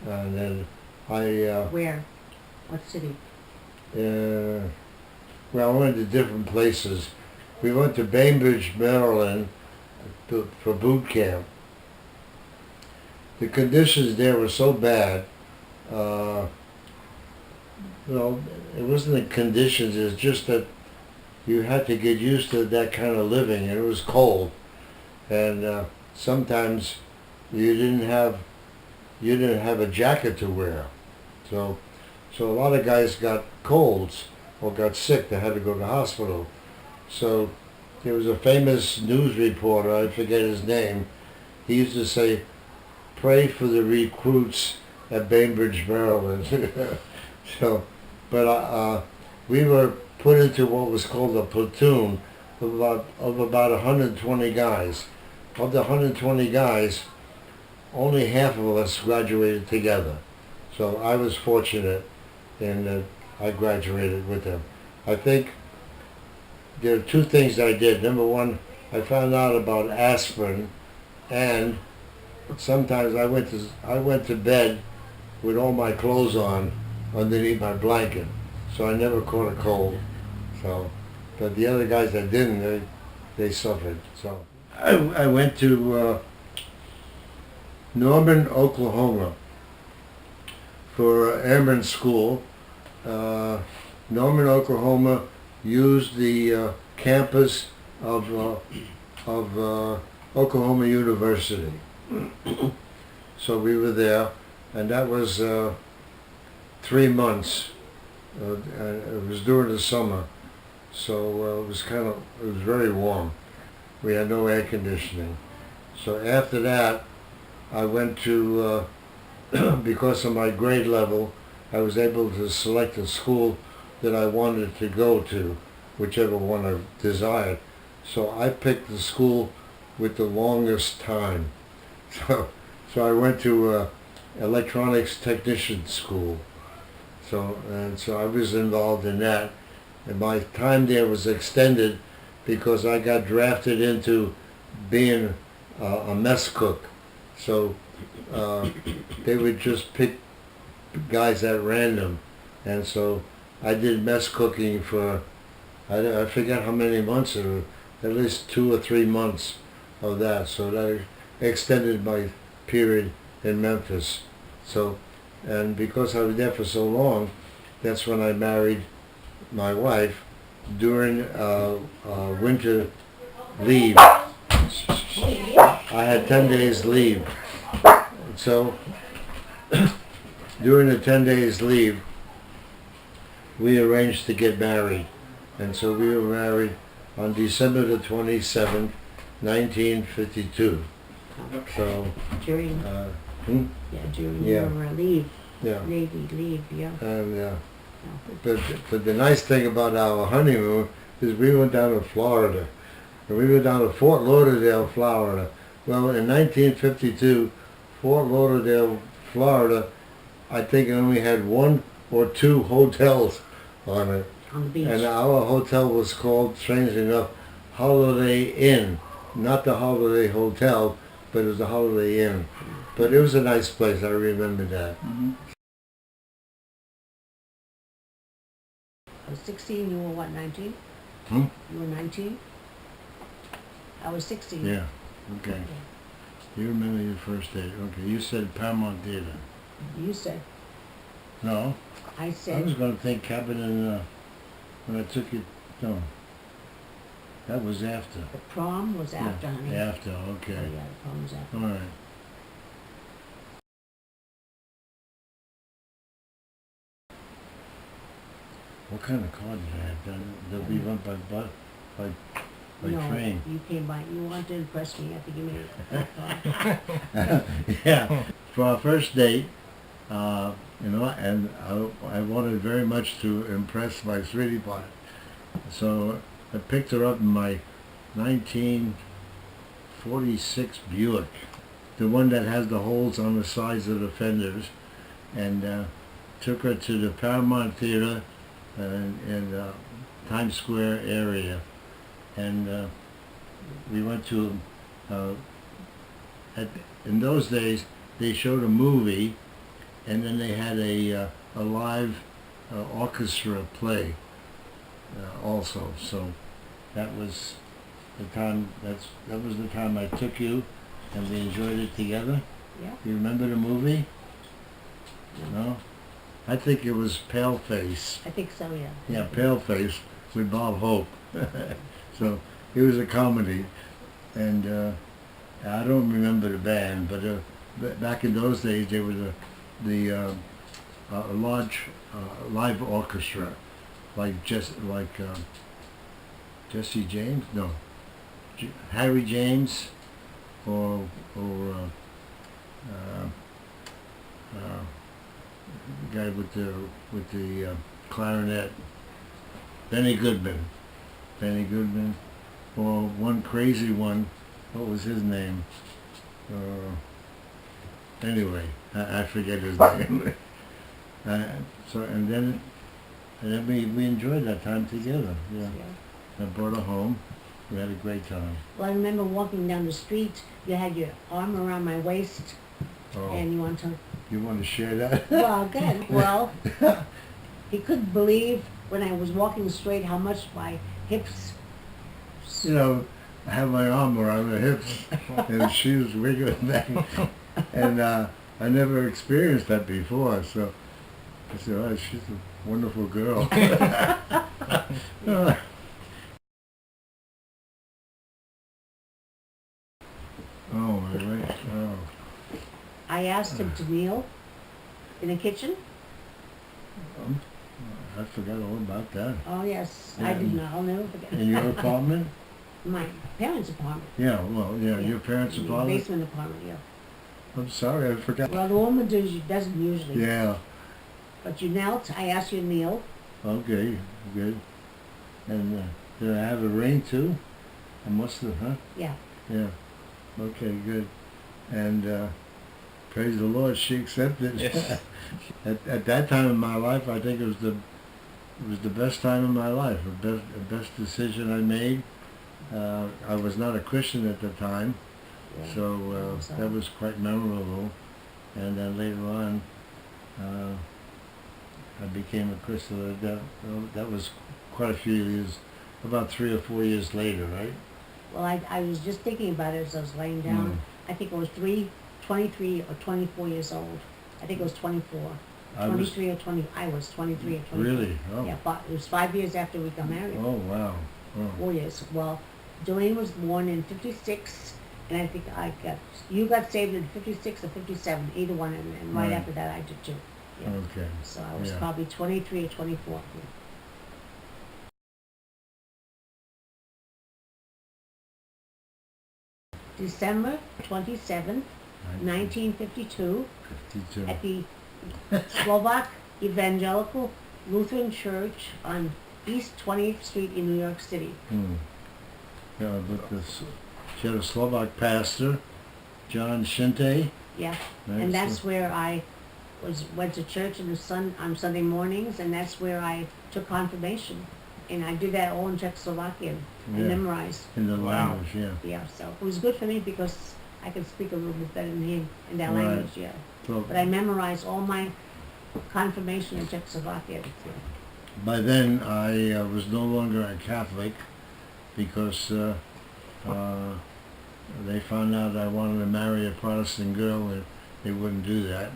And then Where? What city? Well, I went to different places. We went to Bainbridge, Maryland for boot camp. The conditions there were so bad. It wasn't the conditions, it was just that you had to get used to that kind of living, and it was cold. And sometimes you didn't have a jacket to wear. So a lot of guys got colds or got sick. They had to go to the hospital. So there was a famous news reporter, I forget his name. He used to say, "Pray for the recruits at Bainbridge, Maryland." But we were put into what was called a platoon of about 120 guys. Of the 120 guys, only half of us graduated together. So I was fortunate in that I graduated with them. I think there are two things I did. Number one, I found out about aspirin, and sometimes I went to bed with all my clothes on underneath my blanket, so I never caught a cold. So, but the other guys that didn't, they suffered. So I went to Norman, Oklahoma, for airman school. Norman, Oklahoma used the campus of Oklahoma University. So we were there, and that was 3 months. It was during the summer, so it was very warm. We had no air conditioning. So after that, I went to, because of my grade level, I was able to select a school that I wanted to go to, whichever one I desired. So I picked the school with the longest time. So I went to electronics technician school. So I was involved in that. And my time there was extended because I got drafted into being a mess cook. So they would just pick guys at random. And so I did mess cooking for, I forget how many months, at least 2 or 3 months of that. So that extended my period in Memphis. So, and because I was there for so long, that's when I married my wife during winter leave. I had 10 days leave. So during the 10 days leave, we arranged to get married. And so we were married on December the 27th, 1952. So During during Yeah. your leave, yeah. Navy leave, yeah. And but the nice thing about our honeymoon is we went down to Florida. And we went down to Fort Lauderdale, Florida. Well, in 1952, Fort Lauderdale, Florida, I think it only had 1 or 2 hotels on it. On the beach. And our hotel was called, strangely enough, Holiday Inn. Not the Holiday Hotel, but it was the Holiday Inn. But it was a nice place, I remember that. Mm-hmm. I was 16, you were what, 19? Hmm? You were 19? I was 16. Yeah, okay. You remember your first date. Okay, you said Paramount Theater. You said, No, I I said, was going to think Cabin in, when I took you, no. That was after. the prom was after, honey. After, Oh, okay. yeah, the prom was after. All right. What kind of car did you have? Did we went by No, train? you came by, you wanted to impress me, I think you made it. Yeah. For our first date, and I wanted very much to impress my sweetie pie. So I picked her up in my 1946 Buick, the one that has the holes on the sides of the fenders, and took her to the Paramount Theater in Times Square area. And we went to, in those days, they showed a movie, and then they had a live orchestra play also. So that was the time. That was the time I took you, and we enjoyed it together. Yeah. You remember the movie? No. I think it was Paleface. I think so, yeah. Yeah, Paleface with Bob Hope. So it was a comedy, and I don't remember the band, but back in those days they were the large live orchestra, like Jesse James, no, Harry James, or the guy with the clarinet, Benny Goodman, or one crazy one. What was his name? Anyway, I forget his name. And then we enjoyed that time together. Yeah. I brought her home. We had a great time. Well, I remember walking down the street, you had your arm around my waist, Oh, and you want to, you want to share that? well, good. Well, he couldn't believe when I was walking straight how much my hips, You know, I had my arm around her hips, and she was wiggling back. And I never experienced that before, so I said, oh, she's a wonderful girl. Oh, my right. Oh. I asked him to kneel in the kitchen. Um, I forgot all about that. Oh, yes, Yeah, I did not. I'll never forget. In your apartment? My parents' apartment. Yeah, well, yeah, your parents' In the apartment? basement apartment, yeah. I'm sorry, I forgot. Well, the woman doesn't usually. Yeah, But you knelt. I asked you to kneel. okay, good. And did I have a ring too? I must have, huh? Yeah. Yeah. Okay, good. And praise the Lord, she accepted. Yes. At that time in my life, I think it was the best time in my life, the best decision I made. I was not a Christian at the time, Yeah. so that was quite memorable. And then later on, I became a Christian. That was quite a few years, about 3 or 4 years later, right? Well, I was just thinking about it as I was laying down. Mm. I think it was 23 or 24 years old. I think it was 24. I was 23 or 20. I was 23 or 24. really. Oh. Yeah, but it was 5 years after we got married. Oh wow. Oh. 4 years. Well, Jolene was born in 56, and I think you got saved in 56 or 57, either one, and right Right. after that I did too. Yeah. Okay. So I was Yeah. probably 23 or 24. Yeah. December 27th, 1952, 52. at the Slovak Evangelical Lutheran Church on East 20th Street in New York City. Hmm. Yeah, but she had a Slovak pastor, John Shinte. Yeah, Right, and that's so- where I went to church on Sunday mornings, and that's where I took confirmation. And I did that all in Czechoslovakian. I Yeah. memorized. In the Wow. language, yeah. Yeah, so it was good for me because I could speak a little bit better than him in that Right. language, yeah. So But I memorized all my confirmation in Czechoslovakian. by then I was no longer a Catholic because they found out I wanted to marry a Protestant girl and they wouldn't do that.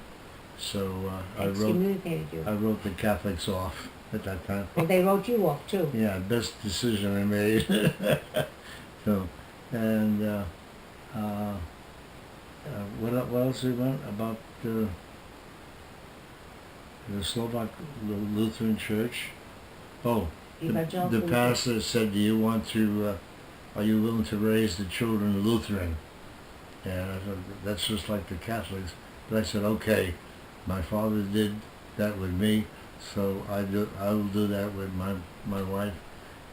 So I Excommunicated you. wrote the Catholics off at that time. Well, they wrote you off too. Yeah, best decision I made. So, and what else we want about the Slovak Lutheran Church? Oh, the pastor said, "Do you want to? Are you willing to raise the children Lutheran?" And I thought that's just like the Catholics. But I said, "Okay, my father did that with me, so I will do that with my wife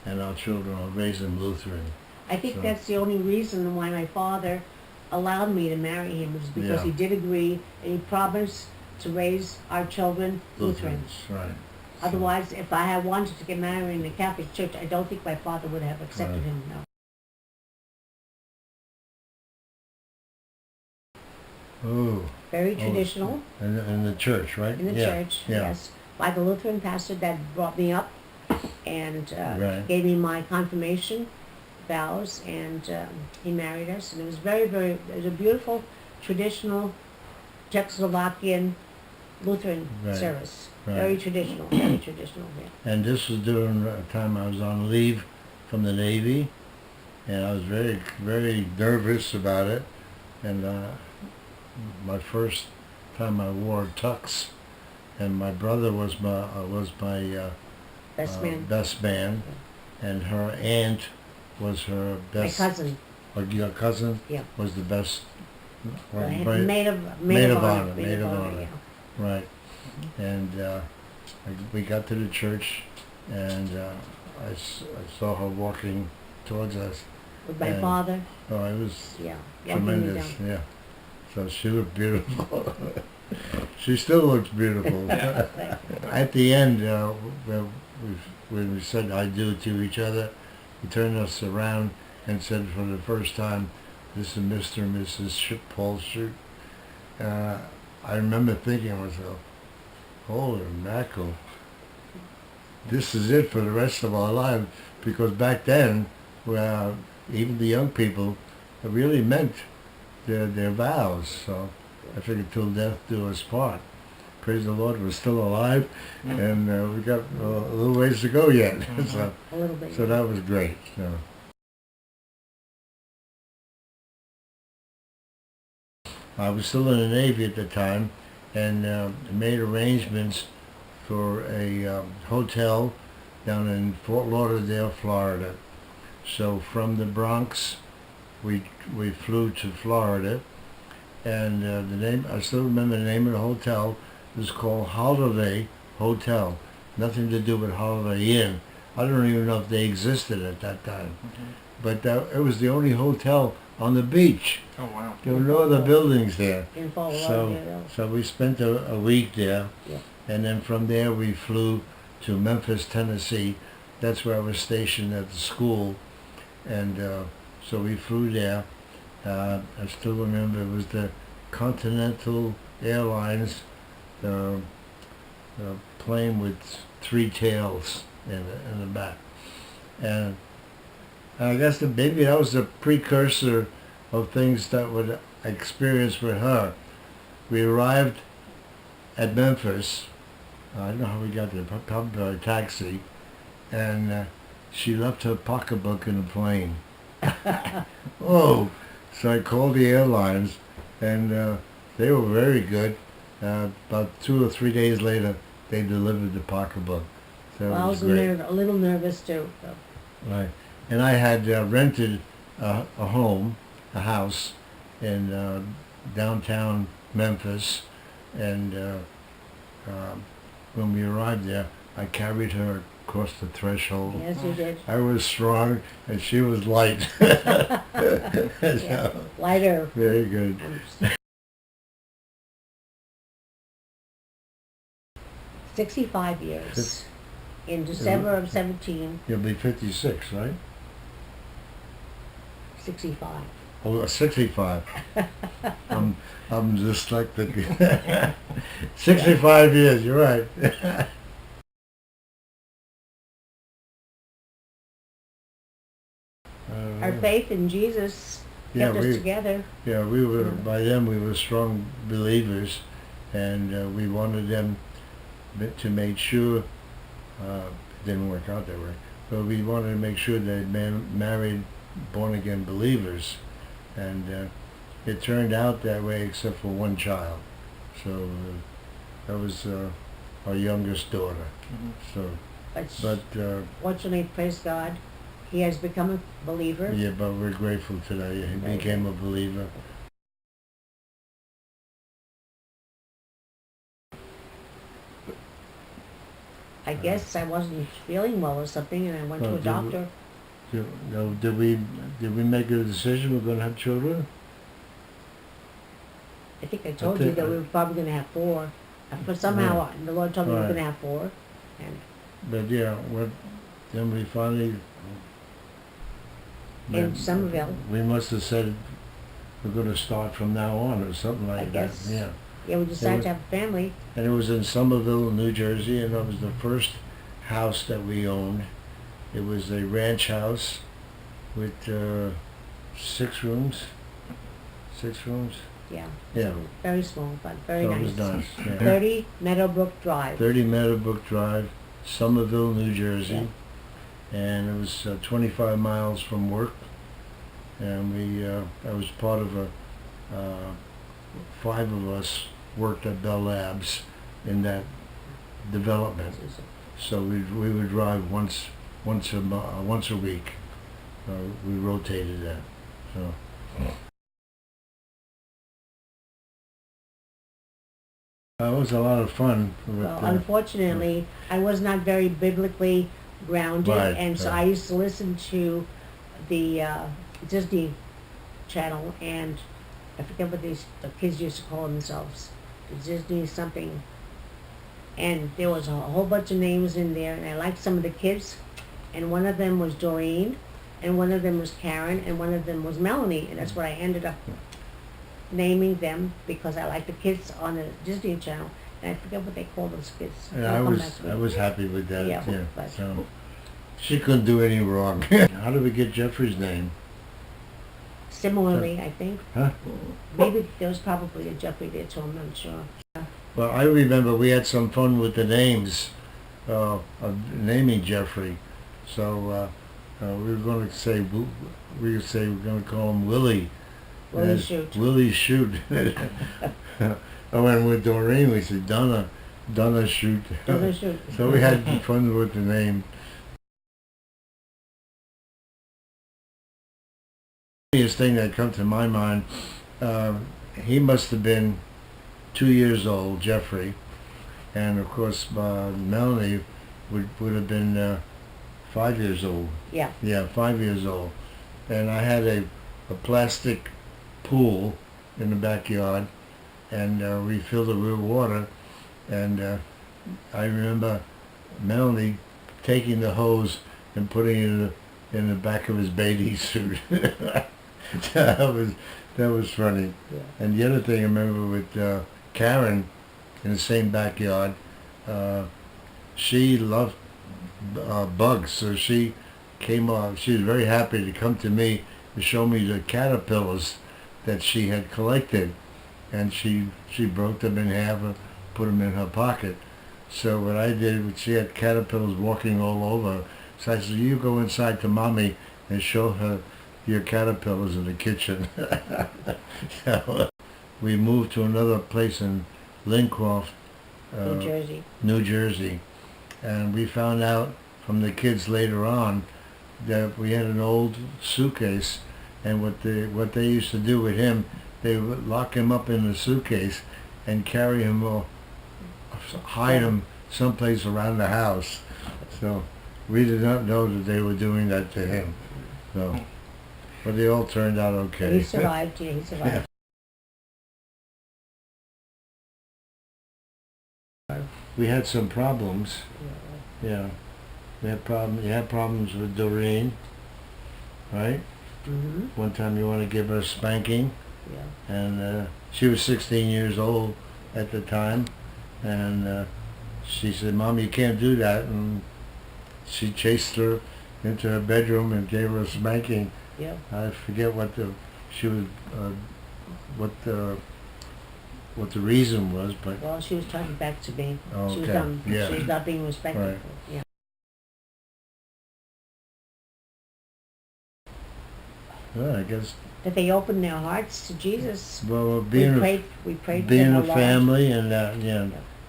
and our children. I'll raise them Lutheran." I think So- that's the only reason why my father allowed me to marry him, was because Yeah. he did agree and he promised to raise our children Lutherans. Right. Otherwise, if I had wanted to get married in the Catholic Church, I don't think my father would have accepted Right. him, no. Oh, Very traditional in the church, right? in the Yeah, church, yeah. yes. By the Lutheran pastor that brought me up and Right. gave me my confirmation vows, and he married us, and it was it was a beautiful traditional Czechoslovakian Lutheran Right. service. Right. Very traditional, very traditional, yeah. And this was during a time I was on leave from the Navy, and I was very, very nervous about it. And my first time I wore tux, and my brother was my Best man, best man, and her aunt was her my best. cousin, Or your cousin yeah. was the best. Maid Maid of honor, maid of honor. yeah. Right. And we got to the church, and I saw her walking towards us. With my And- father, Oh, it was yeah. walking me tremendous. down. Yeah. So she looked beautiful. She still looks beautiful. At the end, when we said "I do" to each other, he turned us around and said for the first time, "This is Mr. and Mrs. Paul Shute." I remember thinking to myself, "Holy mackerel, this is it for the rest of our lives," because back then, even the young people really meant their vows. So I figured till death do us part. Praise the Lord, we're still alive, and we got a little ways to go yet. So, A little bit. so that was great. So. I was still in the Navy at the time, and made arrangements for a hotel down in Fort Lauderdale, Florida. So from the Bronx, we flew to Florida, and the name, I still remember the name of the hotel. It was called Holiday Hotel. Nothing to do with Holiday Inn. I don't even know if they existed at that time. But it was the only hotel on the beach. Oh, wow. There were no other buildings there. In Fort Lauderdale. So we spent a week there, Yeah. and then from there we flew to Memphis, Tennessee. That's where I was stationed at the school, and so we flew there. I still remember it was the Continental Airlines, the plane with 3 tails in the back, and I guess maybe that was the precursor of things that would experience with her. We arrived at Memphis. I don't know how we got there, probably by taxi, and she left her pocketbook in the plane. Oh, so I called the airlines, and they were very good. About 2 or 3 days later, they delivered the pocketbook. So Well, I was a little nervous too. So. Right. And I had rented a home, a house in downtown Memphis, and when we arrived there, I carried her across the threshold. Yes, you did. I was strong, and she was light. Yeah. Lighter. Very good. 65 years. In December of 17, You'll be 56, right? 65. Oh, 65. I'm dyslexic. 65 years, you're right. Our faith in Jesus kept us together. Yeah, we were, by then we were strong believers, and we wanted them to make sure, it didn't work out that way, but we wanted to make sure they married born-again believers, and it turned out that way except for one child. So that was our youngest daughter. So, but Fortunately, praise God, he has become a believer. yeah, but we're grateful today. He became a believer. I guess I wasn't feeling well or something, and I went to a doctor. Did we make a decision we're going to have children? I think I told you that we were probably going to have 4. But somehow the Lord told me we were going to have 4. And But yeah, then we finally... in Somerville. We must have said we're going to start from now on or something like that. I guess. Yeah. Yeah, we decided to have a family. And it was in Somerville, New Jersey, and that was the first house that we owned. It was a ranch house with 6 rooms. 6 rooms? Yeah. Yeah. Very small, but very So nice. it was nice. Yeah. 30 Meadowbrook Drive. 30 Meadowbrook Drive, Somerville, New Jersey. And it was 25 miles from work. And I was part of a, 5 of us worked at Bell Labs in that development. So we would drive once a week. We rotated that. So. It was a lot of fun. Well, unfortunately, I was not very biblically grounded, and so I used to listen to the Disney Channel, and I forget what the kids used to call themselves. Disney something. And there was a whole bunch of names in there, and I liked some of the kids, and one of them was Doreen, and one of them was Karen, and one of them was Melanie, and that's what I ended up naming them, because I like the kids on the Disney Channel, and I forget what they call those kids. Yeah, I was happy with that. Yeah, so she couldn't do any wrong. How did we get Jeffrey's name? similarly, I think. Huh? Maybe there was probably a Jeffrey there too, I'm not sure. Well, I remember we had some fun with the names, of naming Jeffrey. So we were going to say, we would say we're going to call him Willie. Willie Shoot. Willie Shoot. Oh, and with Doreen, we said Donna Shoot. Willie Shoot. So we had fun with the name. The funniest thing that comes to my mind, he must have been 2 years old, Jeffrey, and of course Melanie would have been 5 years old. Yeah. Yeah, 5 years old. And I had a plastic pool in the backyard, and we filled it with water, and I remember Melanie taking the hose and putting it in the back of his bathing suit. that was funny. Yeah. And the other thing I remember with Karen in the same backyard, she loved bugs, so she came off. She was very happy to come to me to show me the caterpillars that she had collected, and she broke them in half and put them in her pocket. So what I did, she had caterpillars walking all over. So I said, "You go inside to Mommy and show her your caterpillars in the kitchen." So we moved to another place in Lincroft, New Jersey. and we found out from the kids later on that we had an old suitcase, and what they used to do with him, they would lock him up in the suitcase and carry him or hide him someplace around the house. So we did not know that they were doing that to him. So, but they all turned out okay. He survived, yeah, he survived. We had some problems. Yeah, we had problems with Doreen, right? Mm-hmm. One time you want to give her a spanking, Yeah. and she was 16 years old at the time, and she said, "Mom, you can't do that," and she chased her into her bedroom and gave her a spanking. Yeah. I forget what the reason was, but Well, she was talking back to me. Oh, She was okay. Yeah. She was not being respectful. Right. Yeah. well, I guess That they opened their hearts to Jesus. well We being prayed for being them a lot. family, and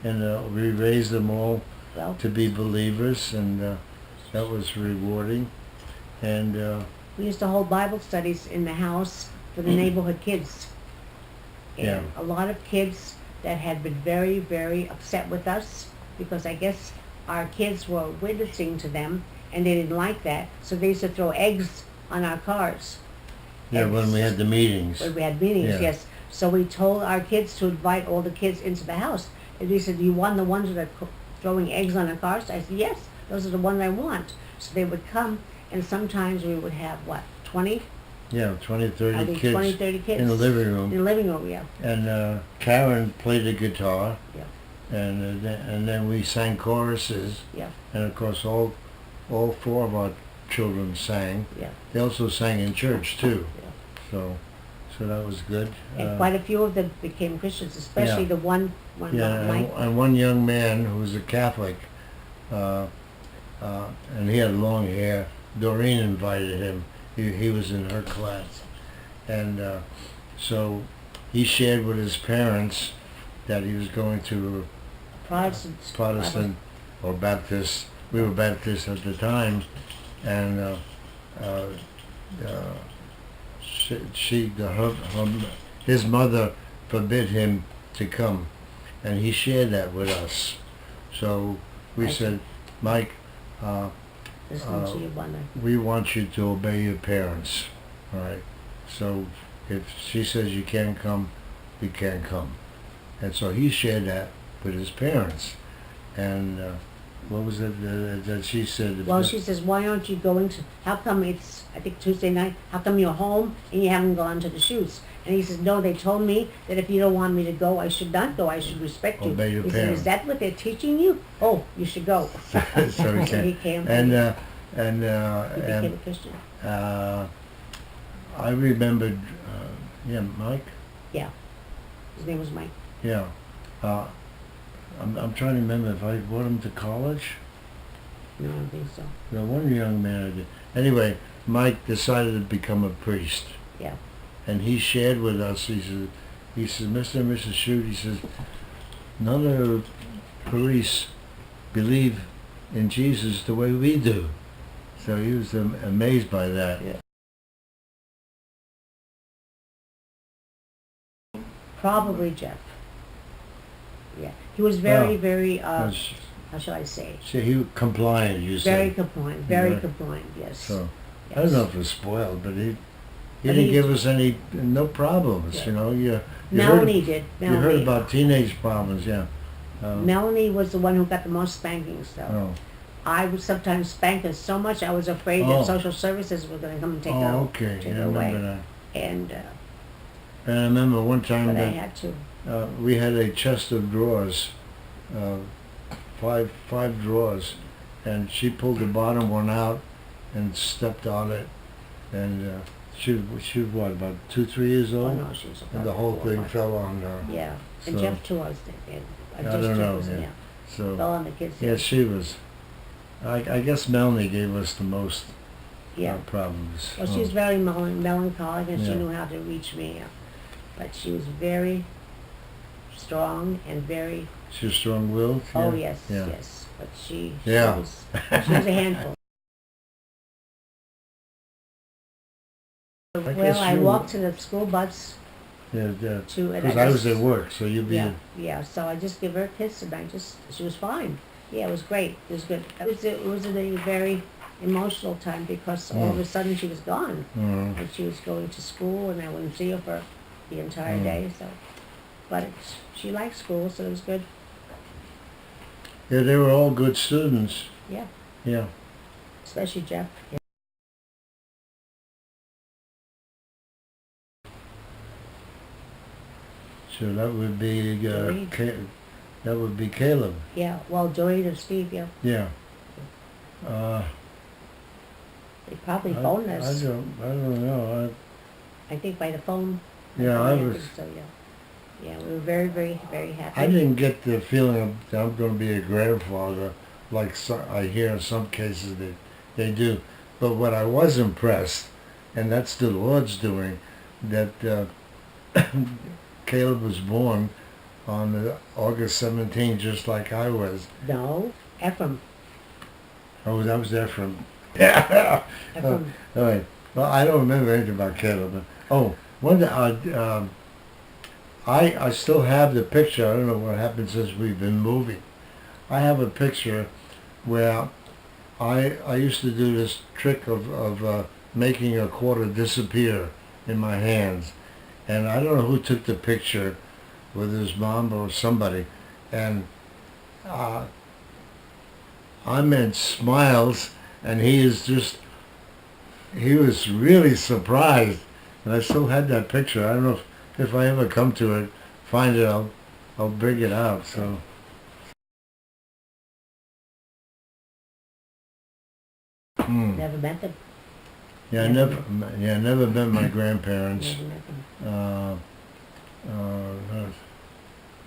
and we raised them all Well, to be believers, and that was rewarding. And we used to hold Bible studies in the house for the neighborhood kids. And Yeah. a lot of kids that had been very, very upset with us because I guess our kids were witnessing to them and they didn't like that. So they used to throw eggs on our cars. yeah, when we had the meetings, When we had meetings, Yeah. yes. So we told our kids to invite all the kids into the house. And they said, "Do you want the ones that are throwing eggs on our cars?" I said, "Yes, those are the ones I want." So they would come, and sometimes we would have, 20? 20, 30 I think kids 20, 30 kids. in the living In room, the living room, yeah. and Karen played the guitar, Yeah. and then we sang choruses, Yeah, and of course all four of our children sang. yeah. They also sang in church too, Yeah. so that was good. And quite a few of them became Christians, especially Yeah. the one Yeah, Mike. and one young man who was a Catholic, and he had long hair. Doreen invited him. He was in her class, and so he shared with his parents that he was going to Protestants. Protestant or Baptist. We were Baptist at the time, and his mother forbid him to come, and he shared that with us. So we said, "Mike, Listen to your mother. we want you to obey your parents, all right? So if she says you can't come, you can't come." And so he shared that with his parents. And what was it that she said? Well, she says, "Why aren't you going to, how come it's, I think Tuesday night, how come you're home and you haven't gone to the shoots?" And he says, "No, they told me that if you don't want me to go, I should not go. I should respect you." Obey your He said, parents. "Is that what they're teaching you? Oh, you should go." So he So he came. came. And He became a Christian. I remembered, yeah, Mike? Yeah. His name was Mike. Yeah. Uh, I'm trying to remember if I brought him to college. No, I don't think so. The one young man I did. Anyway, Mike decided to become a priest. Yeah. And he shared with us, he says, Mr. and Mrs. Shute, he says, none of the priests believe in Jesus the way we do. So he was amazed by that. Yeah. Probably Jeff. Yeah. He was very, Well, very, Was- how shall I say? See, he was compliant, you Very said. compliant, very Yeah. compliant, yes. So, Yes. I don't know if he was spoiled, but he But didn't he- give us no problems, Yeah. you know. You Melanie did. heard, you heard about teenage problems, yeah. Melanie was the one who got the most spankings, though. Oh, I would sometimes spank her so much I was afraid Oh. that social services were going to come and take her, okay, take yeah, I her away. remember that. And And I remember one time but I that had to. we had a chest of drawers, five drawers, and she pulled the bottom one out and stepped on it, and she was what, about 2, 3 years Oh old, no, she was and the whole thing fell on her. Yeah, and So- Jeff too. I was thinking. I don't know, yeah. Fell So on the kids. yeah, she was. I guess Melanie gave us the most Yeah. problems. Well, she was very melancholic, and she Yeah. knew how to reach me. But she was very strong and very. She was strong-willed. Oh yeah? yes, Yeah. yes. But she Yeah. was a handful. guess Well, I you- walked to the school bus Yeah, yeah. to, and Because I was just- at work, so you'd be. Yeah. So I just give her a kiss, and she was fine. Yeah, it was great. It was good. It was a very emotional time because all of a sudden she was gone, Mhm. and she was going to school, and I wouldn't see her for the entire day. So, but she liked school, so it was good. Yeah, they were all good students. Yeah, Yeah. especially Jeff. Yeah. So that would be Doreen. that would be Caleb. Yeah. Well, Doreen and Steve. Yeah, Yeah. they probably I phoned us. don't know. I think by the phone. Yeah, I think was. so. Yeah. Yeah, we were very, very, very happy. I didn't get the feeling that I'm going to be a grandfather like I hear in some cases that they do. But what I was impressed, and that's the Lord's doing, that Caleb was born on August 17th, just like I was. No, Ephraim. Oh, that was Ephraim. Yeah. Ephraim. All right. Well, I don't remember anything about Caleb. One day, I still have the picture. I don't know what happened since we've been moving. I have a picture where I used to do this trick of making a quarter disappear in my hands. And I don't know who took the picture, whether his mom or somebody. And I meant smiles, and he was really surprised. And I still had that picture. I don't know if I ever come to it, find it, I'll bring it out. So. Never met them. Yeah, I Never. never met my grandparents. Never met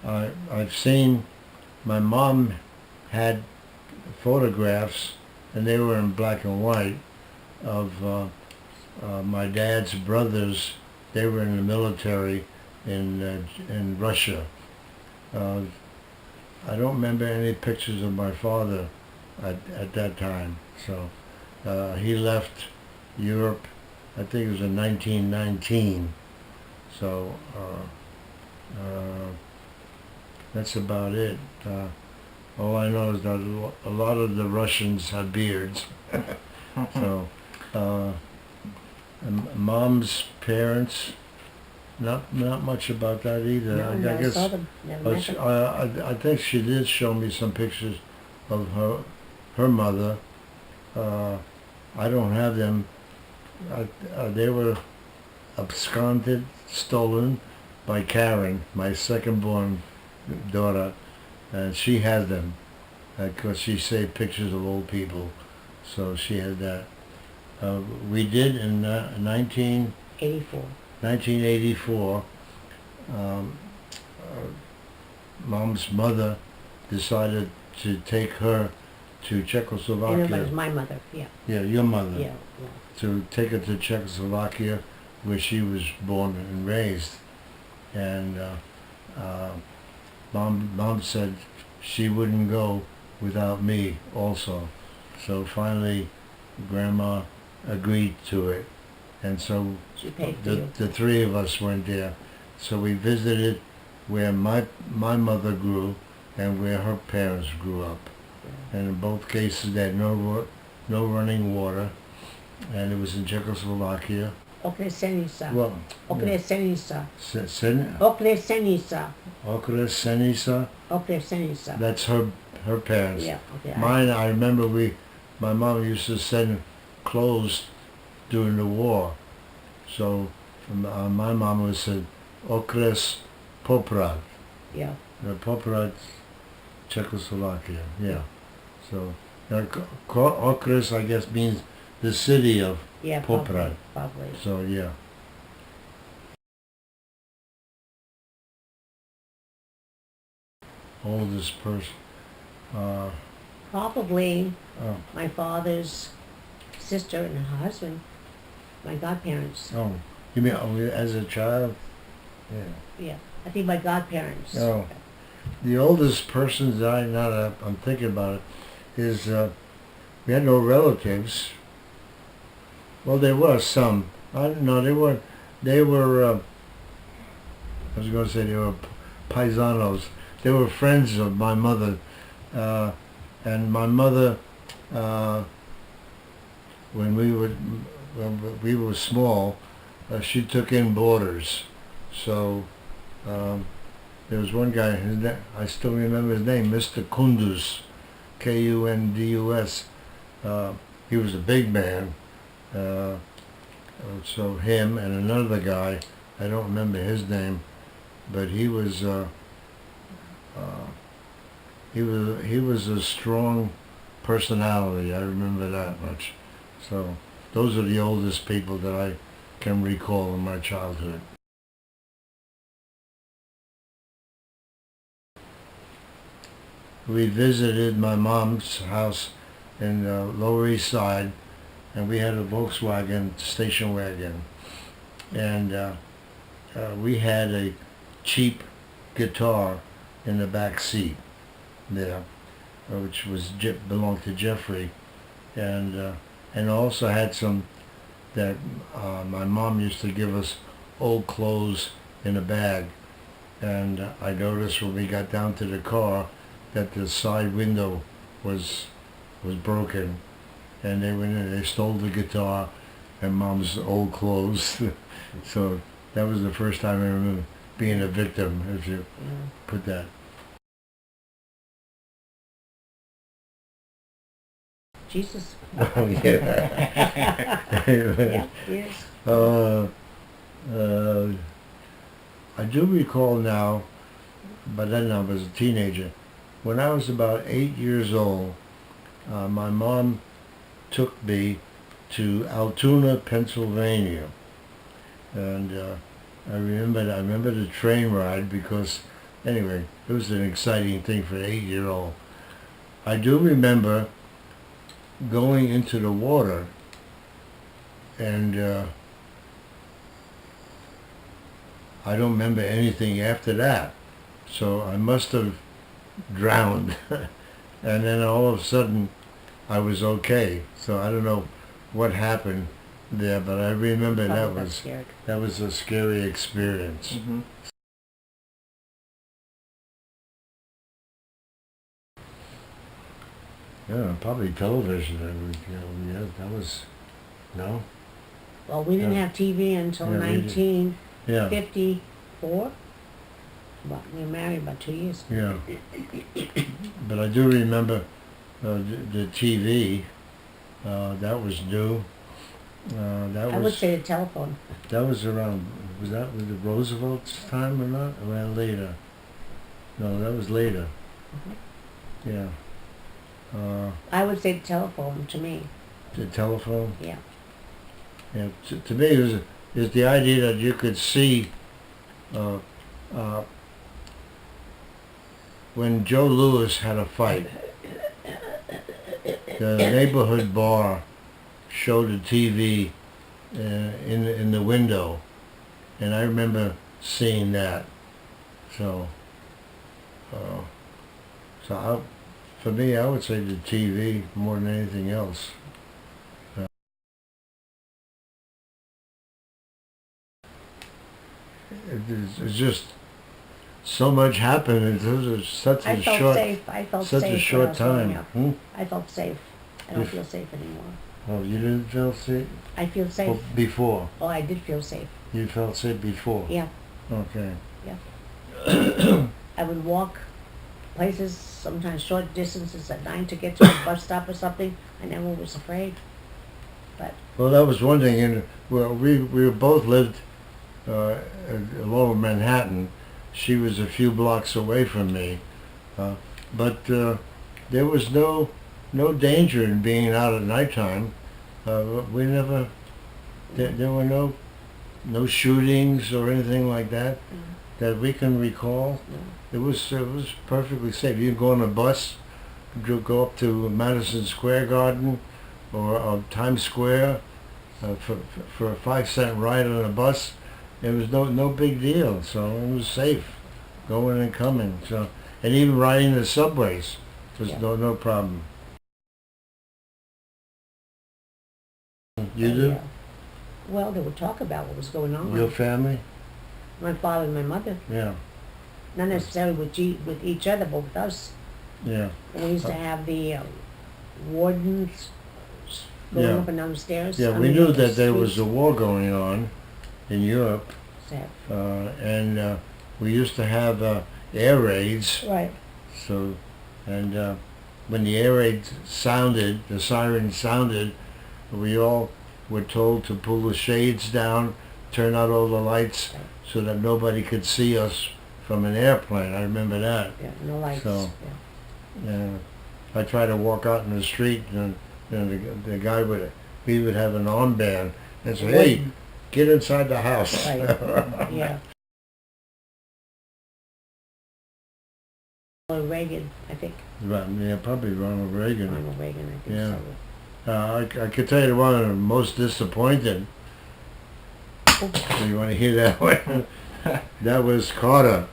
them. I've seen, my mom had photographs, and they were in black and white, of my dad's brothers. They were in the military in Russia. I don't remember any pictures of my father at that time. So he left Europe, I think it was in 1919. So that's about it. All I know is that a lot of the Russians had beards. So, and Mom's parents, not much about that either. No, I never guess saw them. Never met them. I think she did show me some pictures of her mother. I don't have them. They were absconded, stolen by Karen, my second-born daughter, and she had them because she saved pictures of old people, so she had that. We did in 84. 1984, um, Mom's mother decided to take her to And it Czechoslovakia. was my mother, yeah. Yeah, your mother. Yeah, To take her to Czechoslovakia, where she was born and raised. And uh, Mom said she wouldn't go without me also. So finally, Grandma agreed to it. And so she paid for you. the three of us went there. So we visited where my mother grew and where her parents grew up. And in both cases they had no running water, and it was in Czechoslovakia. Okresenica. Well, Okresenica. Okres Okresenica. Okresenica. That's her parents. Yeah, okay. Mine, I remember my mom used to send clothes during the war. So my mom was said Okres Poprad. Yeah. Poprad, Czechoslovakia. Yeah. So Okres, I guess, means the city of Yeah, Poprad. probably. So yeah. Oldest person. Probably Oh. my father's sister and her husband, my godparents. Oh, you mean as a child? Yeah. Yeah, I think my godparents. Oh. The oldest person that I'm thinking about it, is we had no relatives. Well, there were some. I don't know. They were. I was going to say they were paisanos. They were friends of my mother, and my mother, when we were small, she took in boarders. So there was one guy. I still remember his name, Mr. Kunduz, Kundus. He was a big man. So him and another guy, I don't remember his name, but he was a strong personality. I remember that much. So those are the oldest people that I can recall in my childhood. We visited my mom's house in Lower East Side, and we had a Volkswagen station wagon, and we had a cheap guitar in the back seat there, which belonged to Jeffrey, and also had some that my mom used to give us old clothes in a bag, and I noticed when we got down to the car that the side window was broken, and they went in, they stole the guitar and Mom's old clothes. So that was the first time I remember being a victim, if you put that. Jesus. Oh yeah. Yeah, yes. I do recall now, but then I was a teenager. When I was about 8 years old, my mom took me to Altoona, Pennsylvania, and I remember the train ride because, anyway, it was an exciting thing for an 8-year-old. I do remember going into the water, and I don't remember anything after that, so I must have drowned. And then all of a sudden I was okay, so I don't know what happened there, but I remember that was a scary experience. Mm-hmm. Yeah, probably television. Yeah, that was, no? Well, we didn't Yeah. have TV until Yeah, we did. 1954. Well, we were married about 2 years. Yeah. But I do remember the TV. That was new. I would say the telephone. That was around, was that with the Roosevelt's time or not? Or later? No, that was later. Yeah. I would say the telephone to me. The telephone? Yeah. Yeah. To me, it is the idea that you could see uh, uh, when Joe Louis had a fight, the neighborhood bar showed the TV in the window, and I remember seeing that. So, uh, for me, I would say the TV more than anything else. It's just so much happened in such I a felt short, safe. I felt such safe a when I short was growing time. up. Hmm? I felt safe. I don't feel safe anymore. Oh, you didn't feel safe I feel safe. before. Oh, I did feel safe. You felt safe before. Yeah, Okay. yeah. I would walk places, sometimes short distances at night to get to a bus stop or something. I never was afraid. But Well, that was one thing. And well, we both lived in Lower Manhattan. She was a few blocks away from me, but there was no danger in being out at nighttime. We never. There were no shootings or anything like that that we can recall. It was perfectly safe. You can go on a bus, go up to Madison Square Garden or Times Square for a 5-cent ride on a bus. It was no big deal. So it was safe going and coming. So and even riding the subways was no problem. You do? yeah. Well, they would talk about what was going on. Your family? My father and my mother, Yeah. not necessarily with each other, but with us. Yeah. And we used to have the wardens going Yeah. up and down the stairs. Yeah, I we mean, knew up the that there was a streets. war going on in Europe, Sad. and we used to have air raids. Right. So, and when the air raid sounded, the siren sounded, we all were told to pull the shades down, turn out all the lights, so that nobody could see us from an airplane. I remember that. Yeah, no lights. So- Yeah. I tried to walk out in the street, and the guy would have an armband and say, "Hey, get inside the house." Right. Yeah. Ronald Reagan, I think. Right, yeah, probably Ronald Reagan. Ronald Reagan, I think Yeah. so. I could tell you the one I'm most disappointed. Oh, You want to hear that one? That was Carter.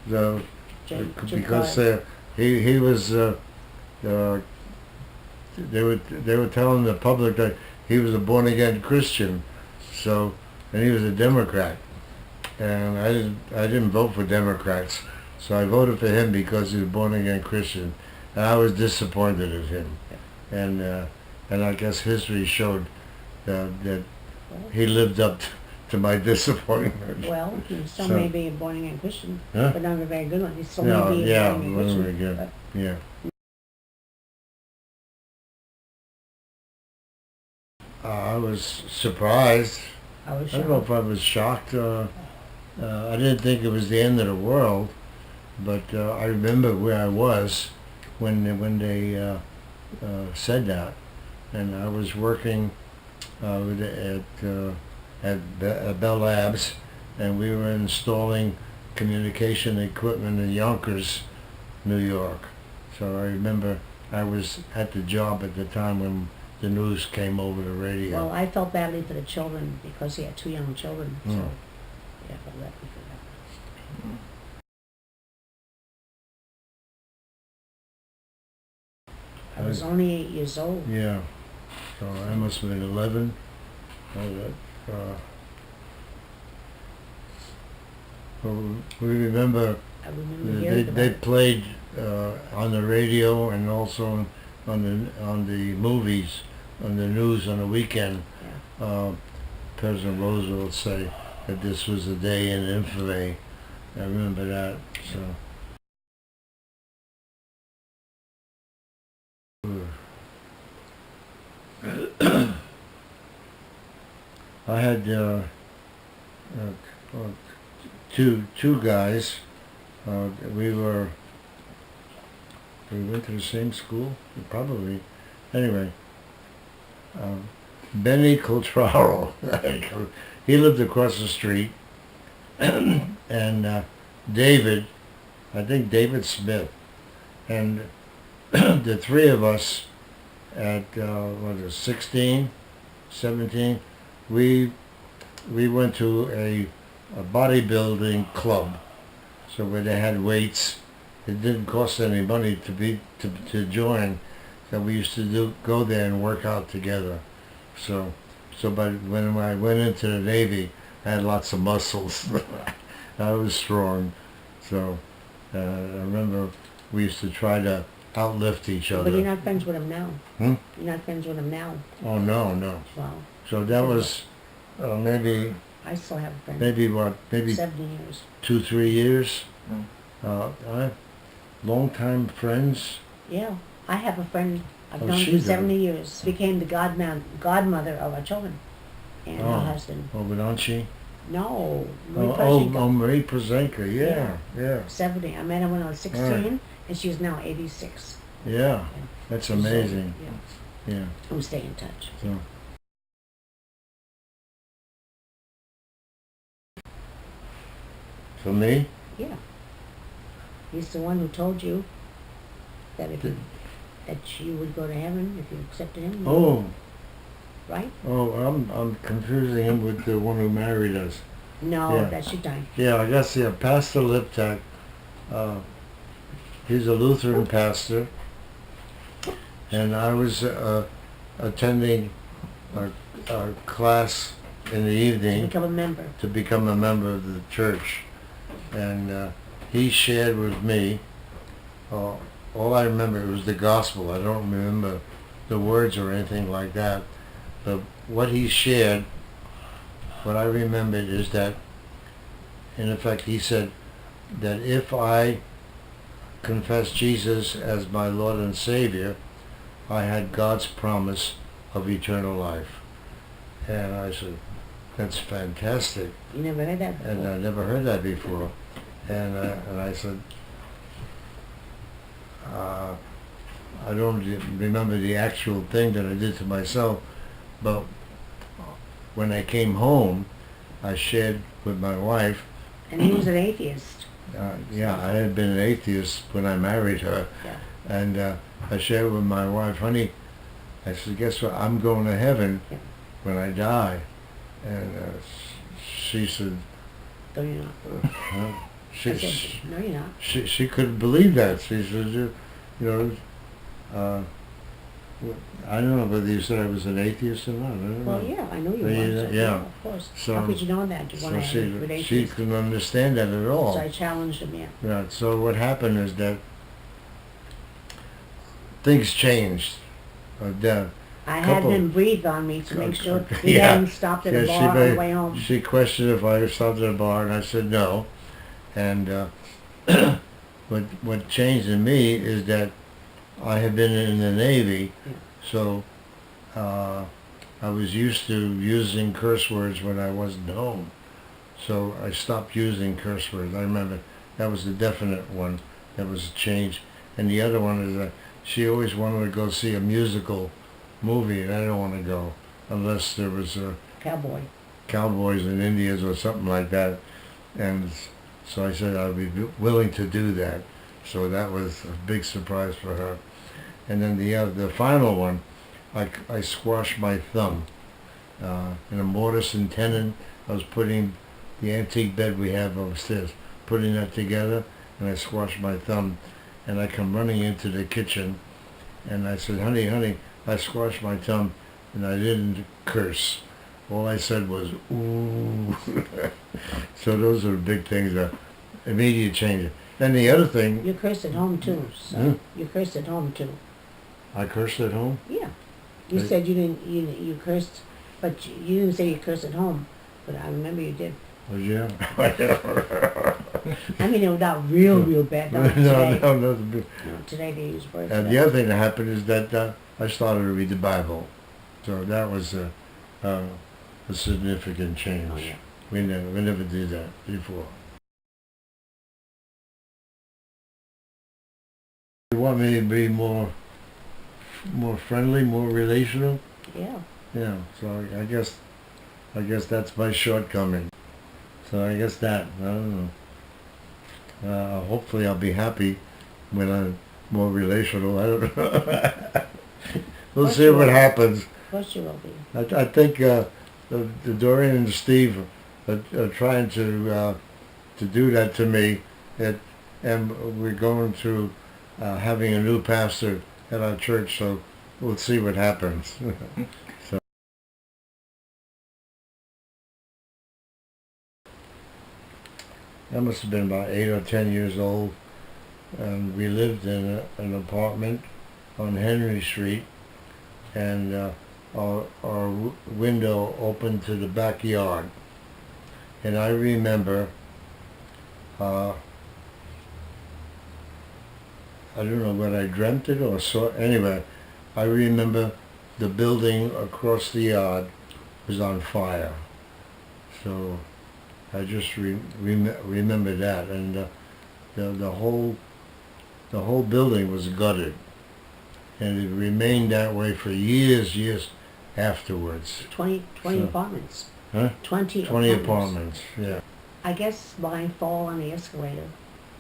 The, Jim because Carter. he was they were telling the public that he was a born again Christian, so and he was a Democrat, and I didn't vote for Democrats, so I voted for him because he was a born again Christian, and I was disappointed in him, and I guess history showed that he lived up to my disappointment. Well, he still So- may be a born again Christian, Huh? but not a very good one. He still No, may be yeah, a born again well, Christian. very good. But Yeah. I was surprised. I was I don't know shocked. if I was shocked. I didn't think it was the end of the world, but I remember where I was when they said that, and I was working at Bell Labs, and we were installing communication equipment in Yonkers, New York. So I remember I was at the job at the time when the news came over the radio. Well, I felt badly for the children because he had 2 young children. So, Mm. yeah, I felt badly for that. I was only 8 years old. Yeah, so I must have been 11. Well, we remember I remember hearing about they it. played on the radio and also on the movies, on the news on the weekend. Yeah. President Roosevelt say that this was a day in infamy. I remember that. So. I had two guys. We went to the same school, probably. Anyway, Benny Coltraro. He lived across the street. And David, I think David Smith. And the three of us at, 16, 17, we went to a bodybuilding club. So where they had weights, it didn't cost any money to join. So we used to go there and work out together. So but when I went into the Navy, I had lots of muscles. I was strong. So I remember we used to try to outlift each other. But you're not friends with him now. Hmm? You're not friends with him now. Oh, no. Wow. So that was maybe I still have a friend. Maybe 70 years. 2-3 years. Long-time friends. Yeah. I have a friend I've Oh, known she for did. 70 years. Became the godmother of our children. And her husband. Oh, but aren't she? No. Marie Oh, Pershing. Marie Przenka. Yeah. 70. I met her when I was 16, Right. and she's now 86. Yeah. That's amazing. So, yeah. Yeah. We stay in touch. So. For me? Yeah. He's the one who told you that that you would go to heaven if you accepted him. Oh. Right? Oh, I'm confusing him with the one who married us. No, Yeah. that's your time. Yeah, I guess, Pastor Liptak. He's a Lutheran pastor. And I was attending a class in the evening Become a member. to become a member of the church. And he shared with me, all I remember was the gospel. I don't remember the words or anything like that. But what he shared, what I remembered is that, in effect, he said that if I confess Jesus as my Lord and Savior, I had God's promise of eternal life. And I said, that's fantastic. You never heard that before. And I never heard that before. And I said, I don't remember the actual thing that I did to myself, but when I came home, I shared with my wife. And he was an atheist. Yeah, I had been an atheist when I married her. Yeah. And I shared with my wife, honey, I said, guess what, I'm going to heaven when I die. And she said, No, you're not. I said, no, you're not. She couldn't believe that. She said, you know, I don't know whether you said I was an atheist or not. I don't Well, know. yeah, I know you Yeah, were. So, yeah. Of course. So- How could you know that? You So want to have a good she atheist. couldn't understand that at all. So I challenged him, yeah. Yeah, so what happened is that things changed. I had Couple- him breathe on me to make sure Yeah. he hadn't stopped at a bar on the made- way home. She questioned if I stopped at a bar, and I said no. And what changed in me is that I had been in the Navy, so I was used to using curse words when I wasn't home. So I stopped using curse words. I remember that was the definite one. That was a change. And the other one is that she always wanted to go see a musical movie, and I didn't want to go unless there was Cowboy. cowboys and Indians or something like that. And so I said I'd be willing to do that. So that was a big surprise for her. And then the final one, I squashed my thumb in a mortise and tenon. I was putting the antique bed we have upstairs, putting that together, and I squashed my thumb. And I come running into the kitchen, and I said, honey, I squashed my thumb, and I didn't curse. All I said was, ooh. So those are the big things, immediate changes. Then the other thing, You cursed at home too. So Hmm? You cursed at home too. I cursed at home. Yeah. You Right. said you didn't. You cursed, but you didn't say you cursed at home. But I remember you did. Oh, yeah. I mean, it was not real bad. Not today. No. No, today they use words. And the other thing that happened is that I started to read the Bible. So that was a significant change. Oh, yeah. We never did that before. You want me to be more friendly, more relational? Yeah. Yeah, so I guess that's my shortcoming. So I guess that, I don't know. Hopefully I'll be happy when I'm more relational. I don't know. We'll course see you what will. happens. Of course you will be. I think the Dorian and Steve are trying to do that to me, and we're going through having a new pastor at our church, so we'll see what happens. So I must have been about 8 or 10 years old, and we lived in an apartment on Henry Street, and our window opened to the backyard. And I remember, I don't know whether I dreamt it or saw. Anyway, I remember the building across the yard was on fire. So I just remember that, and the whole building was gutted, and it remained that way for years afterwards. 20 So- apartments. Huh? 20 20 apartments. apartments. Yeah. I guess when I fall on the escalator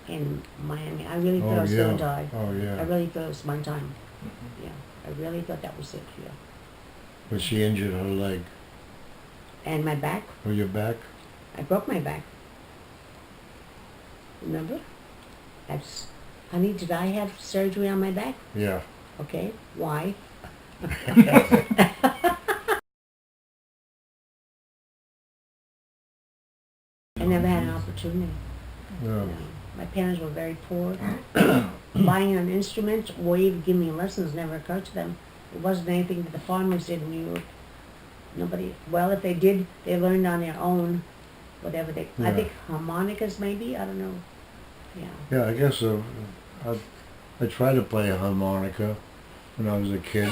in Miami, I really thought I Oh was yeah. going to die. Oh I yeah. really thought it was my time. Yeah, I really thought that was it. Yeah. Was she injured her leg And my back, or your back? I broke my back. Remember? That's, honey, did I have surgery on my back? Yeah. Okay, why? I never had an opportunity. No. No. My parents were very poor. Buying an instrument or even giving me lessons never occurred to them. It wasn't anything that the farmers did in New York. Nobody, well, if they did, they learned on their own, whatever they, I Yeah. think harmonicas maybe, I don't know. Yeah. Yeah, I guess I tried to play a harmonica when I was a kid.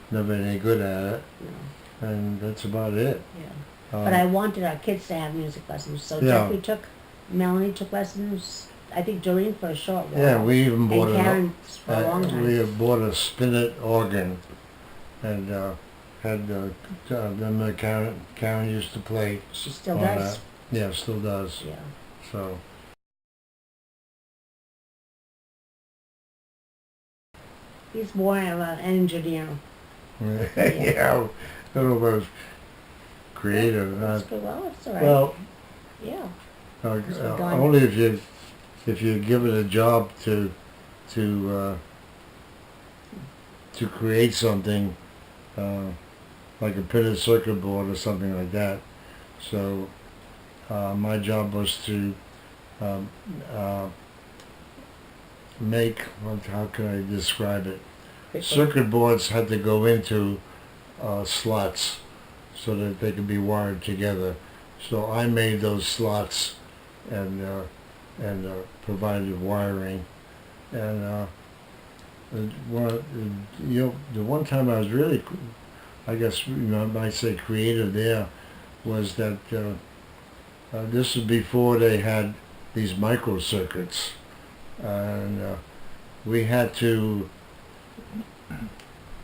Never any good at it, No, and that's about it. yeah. Um, But I wanted our kids to have music lessons, so Yeah. Jeffrey took, Melanie took lessons, I think Doreen for a short while. Yeah, we even bought And Karen for a long time. we bought a spinet organ, and had them Karen used to play. She still on does. that. Yeah, still does. Yeah. So. He's more of an engineer. Yeah, I don't know if I was creative. That's good. Well, it's all right. Well, Yeah. That's what God- only if you give it a job to create something like a printed circuit board or something like that. So my job was to um, make, how can I describe it? Circuit boards had to go into slots so that they could be wired together. So I made those slots and provided wiring. And the one time I was really, I guess I might say creative there, was that this was before they had these microcircuits, and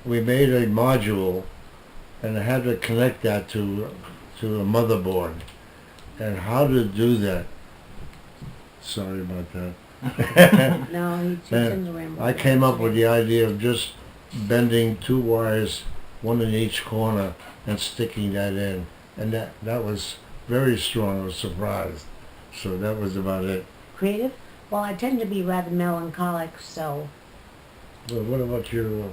we made a module, and I had to connect that to a motherboard. And how to do that? Sorry about that. No, he tends to ramble. I came up with the idea of just bending two wires, one in each corner, and sticking that in, and that was very strong. I was surprised. So that was about it. Creative? Well, I tend to be rather melancholic, so. Well, what about your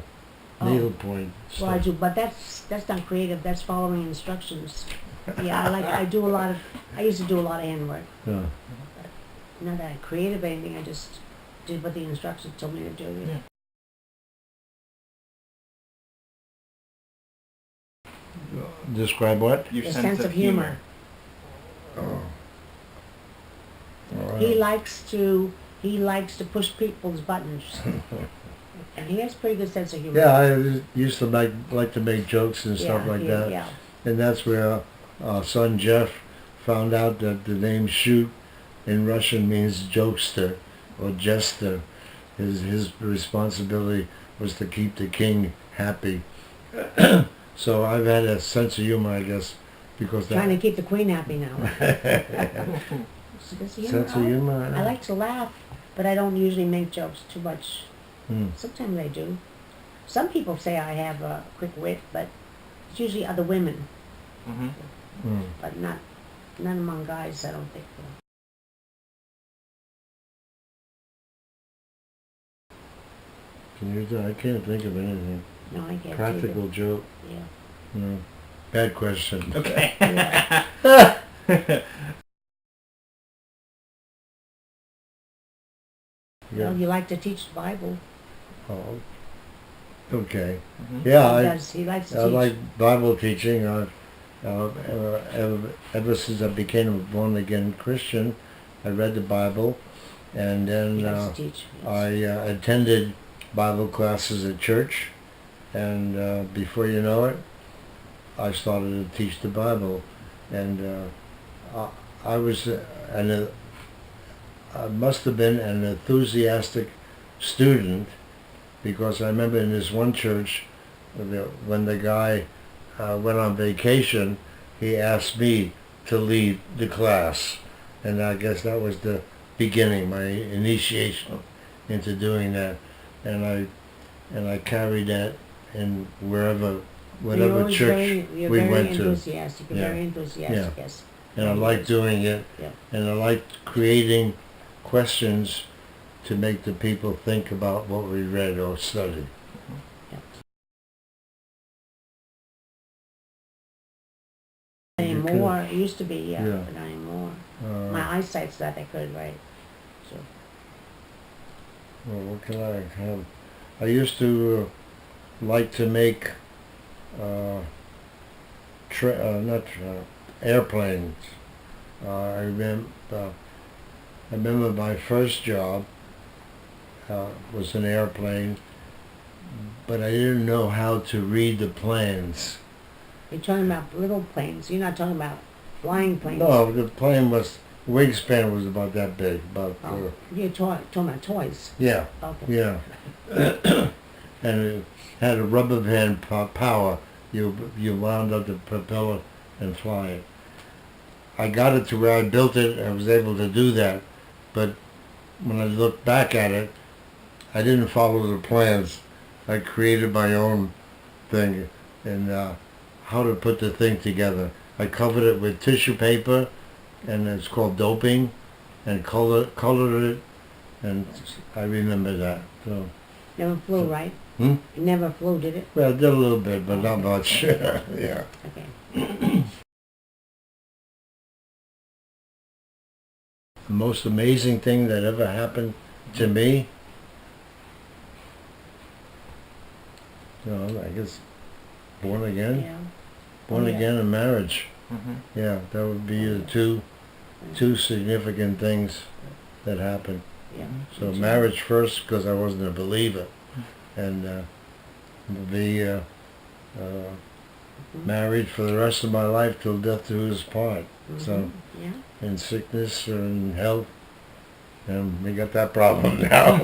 Oh. needlepoint stuff? Well, I do, but that's not creative. That's following instructions. Yeah, I do a lot of. I used to do a lot of handwork. Yeah. Not that I creative anything. I just did what the instructions told me to do. Yeah. Describe what? Your The sense of humor. Oh. All right. He likes to push people's buttons, and he has a pretty good sense of humor. Yeah, I used to like to make jokes and stuff like that. Yeah. And that's where our son Jeff found out that the name Shoot in Russian means jokester or jester. His responsibility was to keep the king happy. So I've had a sense of humor, I guess, because Trying to that keep the queen happy now. sense of humor. I like to laugh, but I don't usually make jokes too much. Mm. Sometimes I do. Some people say I have a quick wit, but it's usually other women, Mm. but none among guys, I don't think. Can you do? I can't think of anything. No, I can't. Practical joke. Yeah. No. Bad question. Okay. Yeah. Well, you like to teach the Bible. Oh, okay. Mhm. Yeah, He does. He likes to I teach. like Bible teaching. Ever since I became a born-again Christian, I read the Bible, and He then likes to teach. Yes. I attended Bible classes at church, and before you know it, I started to teach the Bible, and I was I must have been an enthusiastic student, because I remember in this one church, when the guy went on vacation, he asked me to lead the class, and I guess that was the beginning, my initiation into doing that, and I carried that in whatever church we went to. Enthusiastic. You're Yeah. very enthusiastic. Yeah. Yes. And I liked doing it, Yeah. and I liked creating questions to make the people think about what we read or studied. Anymore, it used to be, yeah, Yeah. but not anymore. Uh, My eyesight's that I could, right? So, well, what can I have? I used to like to make airplanes. I remember my first job was an airplane, but I didn't know how to read the plans. you're talking about little planes. You're not talking about flying planes. No, the plane wingspan was about that big, Oh, you're talking about toys. yeah, Okay. yeah. And it had a rubber band power. You wound up the propeller and fly it. I got it to where I built it. I was able to do that, but when I look back at it, I didn't follow the plans. I created my own thing and how to put the thing together. I covered it with tissue paper, and it's called doping, and colored it, and I remember that. So, Never flew, right? hmm? It never flew, did it? Well, I did a little bit, but not much. Yeah. Okay. The most amazing thing that ever happened to me, I guess, born again. Yeah. Born Yeah. again and marriage. Mhm. Yeah, that would be the two significant things that happened. Yeah. So marriage first, because I wasn't a believer, and be married for the rest of my life till death do us part. So Yeah. in sickness or in health, and we got that problem now.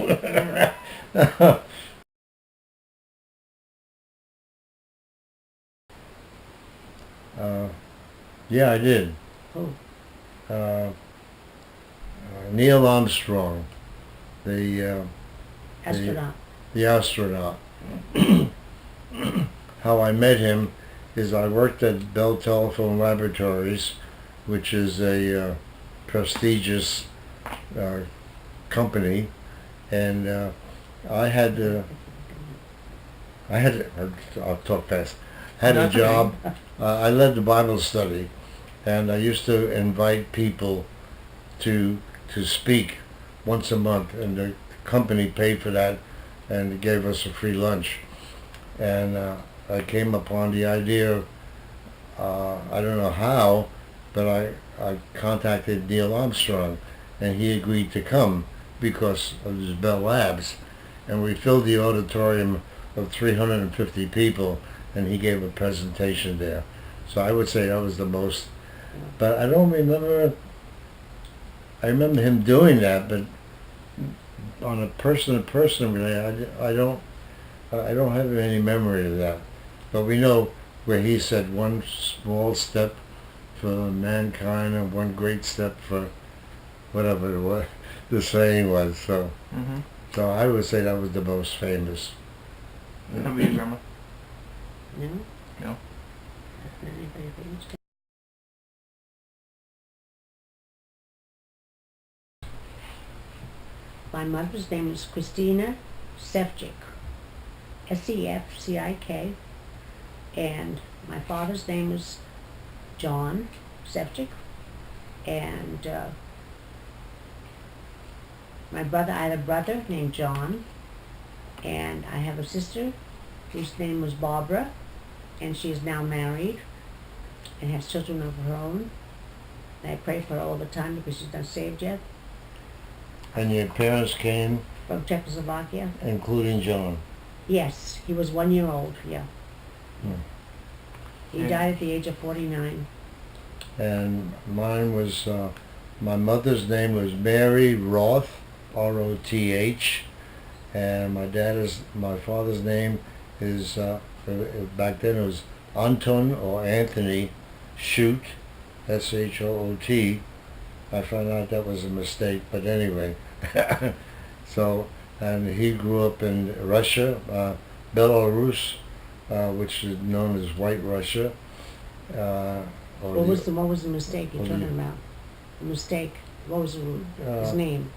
Yeah, I did. Oh. Neil Armstrong, the Astronaut. the astronaut. How I met him is I worked at Bell Telephone Laboratories, which is a prestigious company, and I'll talk fast. Had a That's okay. job. I led the Bible study, and I used to invite people to speak once a month, and the company paid for that, and it gave us a free lunch. And I came upon the idea, I don't know how, but I contacted Neil Armstrong, and he agreed to come because of his Bell Labs, and we filled the auditorium of 350 people, and he gave a presentation there. So I would say that was the most, but I don't remember. I remember him doing that, but on a person-to-person, really, I don't have any memory of that. But we know where he said one small step for mankind and one great step for whatever it was, the saying was. So, Mm-hmm. so I would say that was the most famous. How about you, Grandma? No? No. Anybody famous? My mother's name is Christina Sefcik, Sefcik, and my father's name is John Sefcik, and my brother, I had a brother named John, and I have a sister whose name was Barbara, and she is now married and has children of her own. And I pray for her all the time because she's not saved yet, And your parents came, from Czechoslovakia. including John. Yes, he was 1 year old, yeah. Hmm. He Yeah. died at the age of 49. And mine was, my mother's name was Mary Roth, R-O-T-H, and my father's name is, back then it was Anton or Anthony Shoot, S-H-O-O-T. I found out that was a mistake, but anyway. So, and he grew up in Russia, Belarus, which is known as White Russia. Or What the- was the mistake you're or talking the- about? The mistake, what was his Uh, name?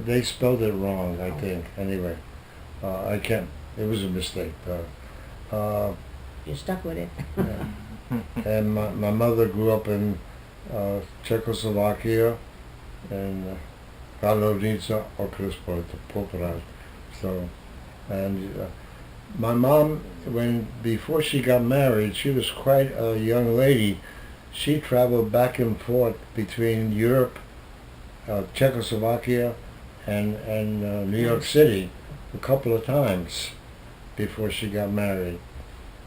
They spelled it wrong, I Oh. think. Anyway, I can't. It was a mistake. You're stuck with it. And my mother grew up in Czechoslovakia and Karlovnica Okrespo, Poprad. So, and my mom, before she got married, she was quite a young lady. She traveled back and forth between Europe, Czechoslovakia, and New York City a couple of times before she got married.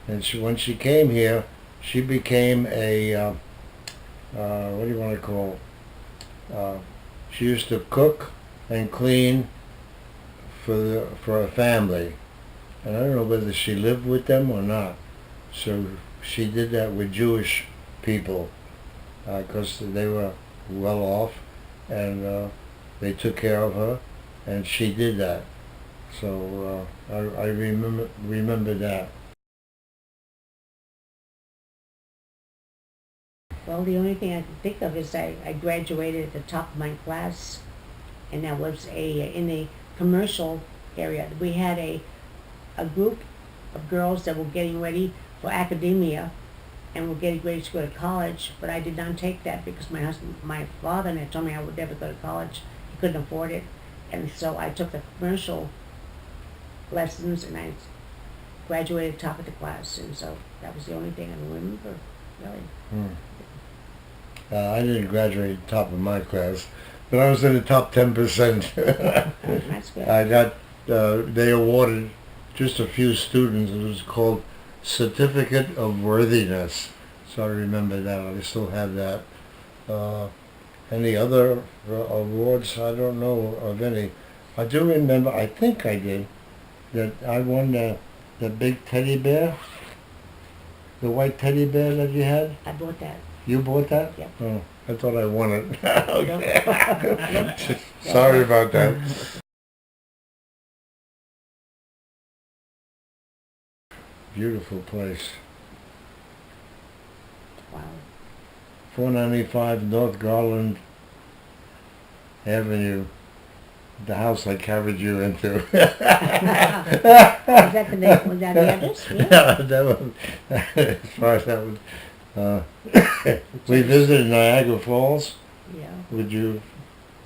And when she came here, she became a what do you want to call? She used to cook and clean for a family, and I don't know whether she lived with them or not. So she did that with Jewish people because they were well off, and they took care of her, and she did that. So I remember that. Well, the only thing I can think of is I graduated at the top of my class, and that was in a commercial area. We had a group of girls that were getting ready for academia and were getting ready to go to college, but I did not take that because my father had told me I would never go to college. He couldn't afford it, and so I took the commercial lessons, and I graduated top of the class, and so that was the only thing I remember, really. I didn't graduate top of my class, but I was in the top 10%. That's good. I got, they awarded just a few students. It was called Certificate of Worthiness. So I remember that. I still have that. Any other awards? I don't know of any. I do remember, I think I did, that I won the big teddy bear, the white teddy bear that you had. I bought that. You bought that? Yep. Oh, I thought I won it. Nope. Sorry about that. Beautiful place. Wow. 495 North Garland Avenue. The house I carried you into. Was that the name? Was that the address? Yeah. Yeah, that was, as far as that was. We visited Niagara Falls. Yeah. Would you?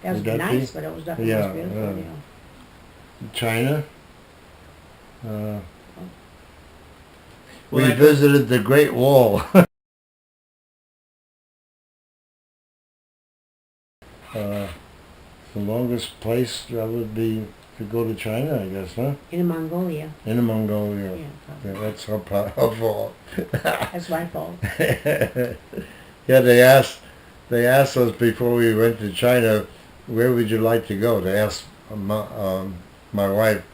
That was Would that nice, be? but it was definitely Yeah, beautiful. yeah. Yeah. China. Well, We visited the Great Wall. The longest place that would be to go to China, I guess, huh? In Mongolia. In Mongolia. Yeah, probably. Yeah, that's her fault. That's my fault. Yeah, they asked us before we went to China, where would you like to go? They asked my wife,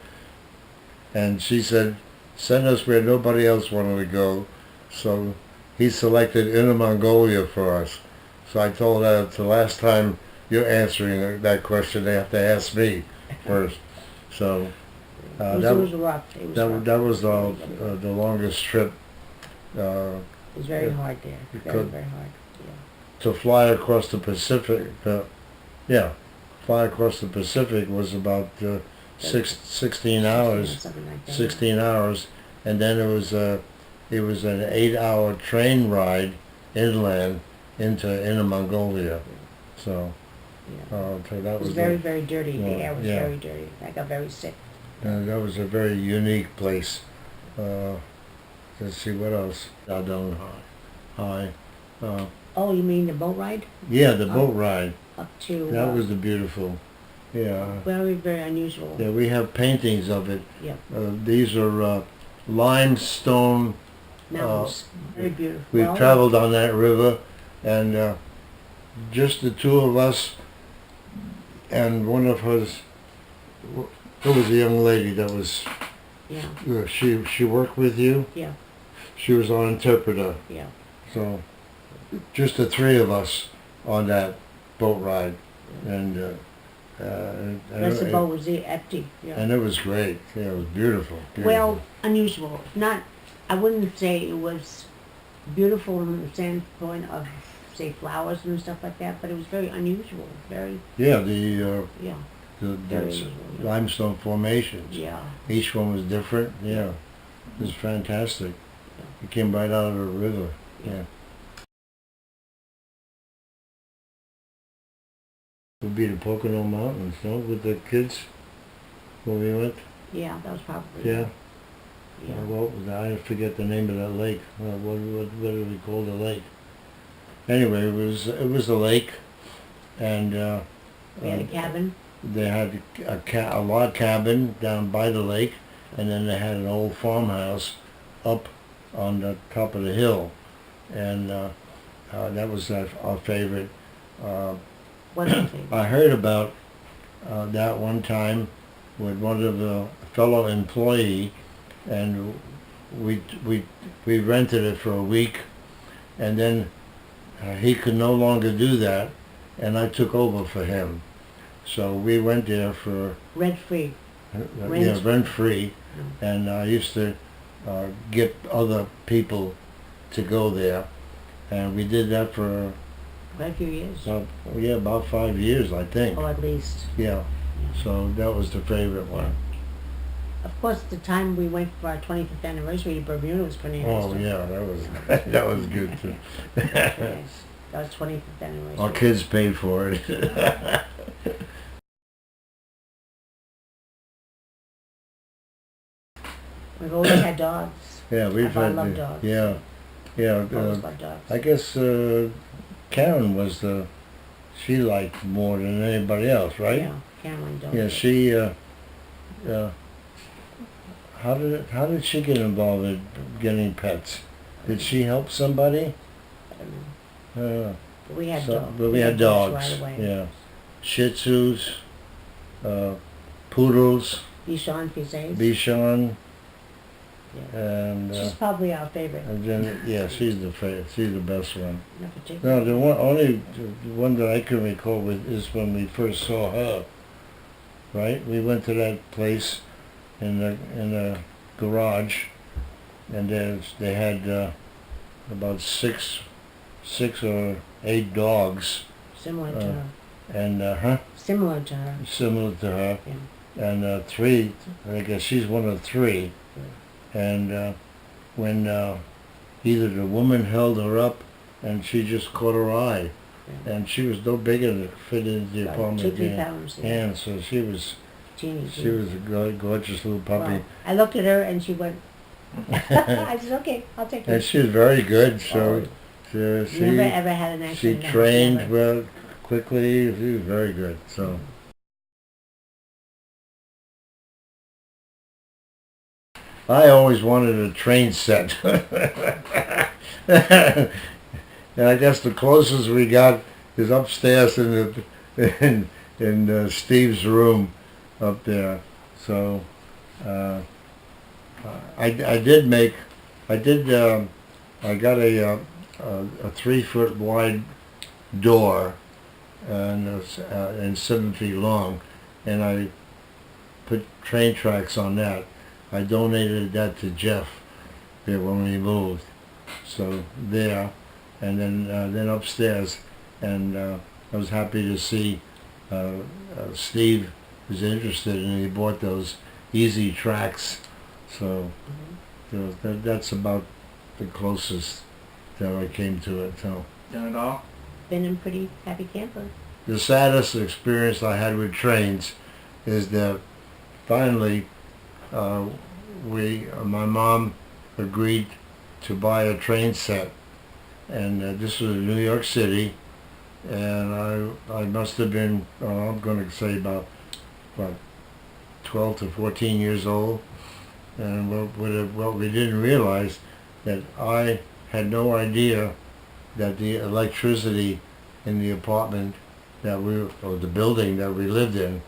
and she said, sent us where nobody else wanted to go. So he selected Inner Mongolia for us. So I told her it's the last time you're answering that question. They have to ask me first. So It was rough. It was rough. that was the longest trip. It was very Yeah. hard there. Very, very hard. Yeah. To fly across the Pacific, fly across the Pacific was about 16 hours. Something like that. 16 hours, and then it was an 8-hour train ride inland into Inner Mongolia. So, Yeah. so that It was was very, very dirty. The yeah, air was yeah. very dirty. I got very sick. that was a very unique place. Let's see what else. Down high. Oh, you mean the boat ride Yeah, the boat ride. up to? That was the beautiful. Yeah. very, very unusual. Yeah, we have paintings of it. Yeah. These are limestone. Mountains. Very beautiful. We've Well, traveled on that river, and just the two of us, and one of hers. Who was the young lady that was? Yeah. She worked with you. Yeah. She was our interpreter. Yeah. So, just the three of us on that boat ride, and The rest of the boat was empty. Yeah. and it was great. Yeah, it was beautiful. Well, unusual. Not. I wouldn't say it was beautiful from the standpoint of, say, flowers and stuff like that, but it was very unusual. Very. Yeah, Yeah. the Very unusual. Yeah. limestone formations. Yeah. Each one was different. Yeah, it was fantastic. It came right out of the river. Yeah. Would be the Pocono Mountains, no, with the kids when we went. Yeah. That was probably. Yeah. Yeah. What was that? I forget the name of that lake. What do we call the lake? Anyway, it was a lake, and We had a cabin. they had a log cabin down by the lake, and then they had an old farmhouse up on the top of the hill, and that was our favorite. What's the thing? I heard about that one time with one of the fellow employee, and we rented it for a week, and then he could no longer do that, and I took over for him. So we went there for Rent free. rent free, and I used to get other people to go there, and we did that for Quite a few years. about 5 years, I think. Or at least. Yeah, so that was the favorite one. Of course, the time we went for our 25th anniversary, Bermuda was pretty nice. Oh yeah, that was that was good too. Yes. That was 25th anniversary. Our kids paid for it. We've always had dogs. Yeah, we've I had love dogs. yeah. I've always loved dogs. I guess Karen was she liked more than anybody else, right? Yeah, Caroline dogs. Yeah, she how did she get involved in getting pets? Did she help somebody? I don't know. But we had dogs. But we had dogs. Right away. Yeah, Shih Tzus, poodles, Bichon Fils. Bichon, Yeah. and She's probably our favorite. then yeah, she's the she's the best one. No particular. No, the one that I can recall with is when we first saw her. Right, we went to that place in the garage, and they had about six or 8 dogs, Similar to her. and Similar to her. similar to her, Yeah. and 3. I guess she's one of 3, and when either the woman held her up, and she just caught her eye, and she was no bigger than fit into the Like apartment. 2-3 pounds. Yeah. And so she was Teeny. a gorgeous little puppy. Well, I looked at her and she went. I said, okay, I'll take And her. she was very good, so Never she ever had an accident. trained never. well quickly. She was very good. So I always wanted a train set, and I guess the closest we got is upstairs in Steve's room up there. So I did make, I did, I got a 3 foot wide door and 7 feet long, and I put train tracks on that. I donated that to Jeff there when we moved. So there, and then upstairs, and I was happy to see Steve was interested, and he bought those easy tracks. So that's about the closest that I came to it. So Done it all? Been a pretty happy camper. the saddest experience I had with trains is that finally my mom agreed to buy a train set, and this was in New York City, and I must have been, I'm going to say about 12 to 14 years old, and what we didn't realize, that I had no idea that the electricity in the apartment or the building that we lived in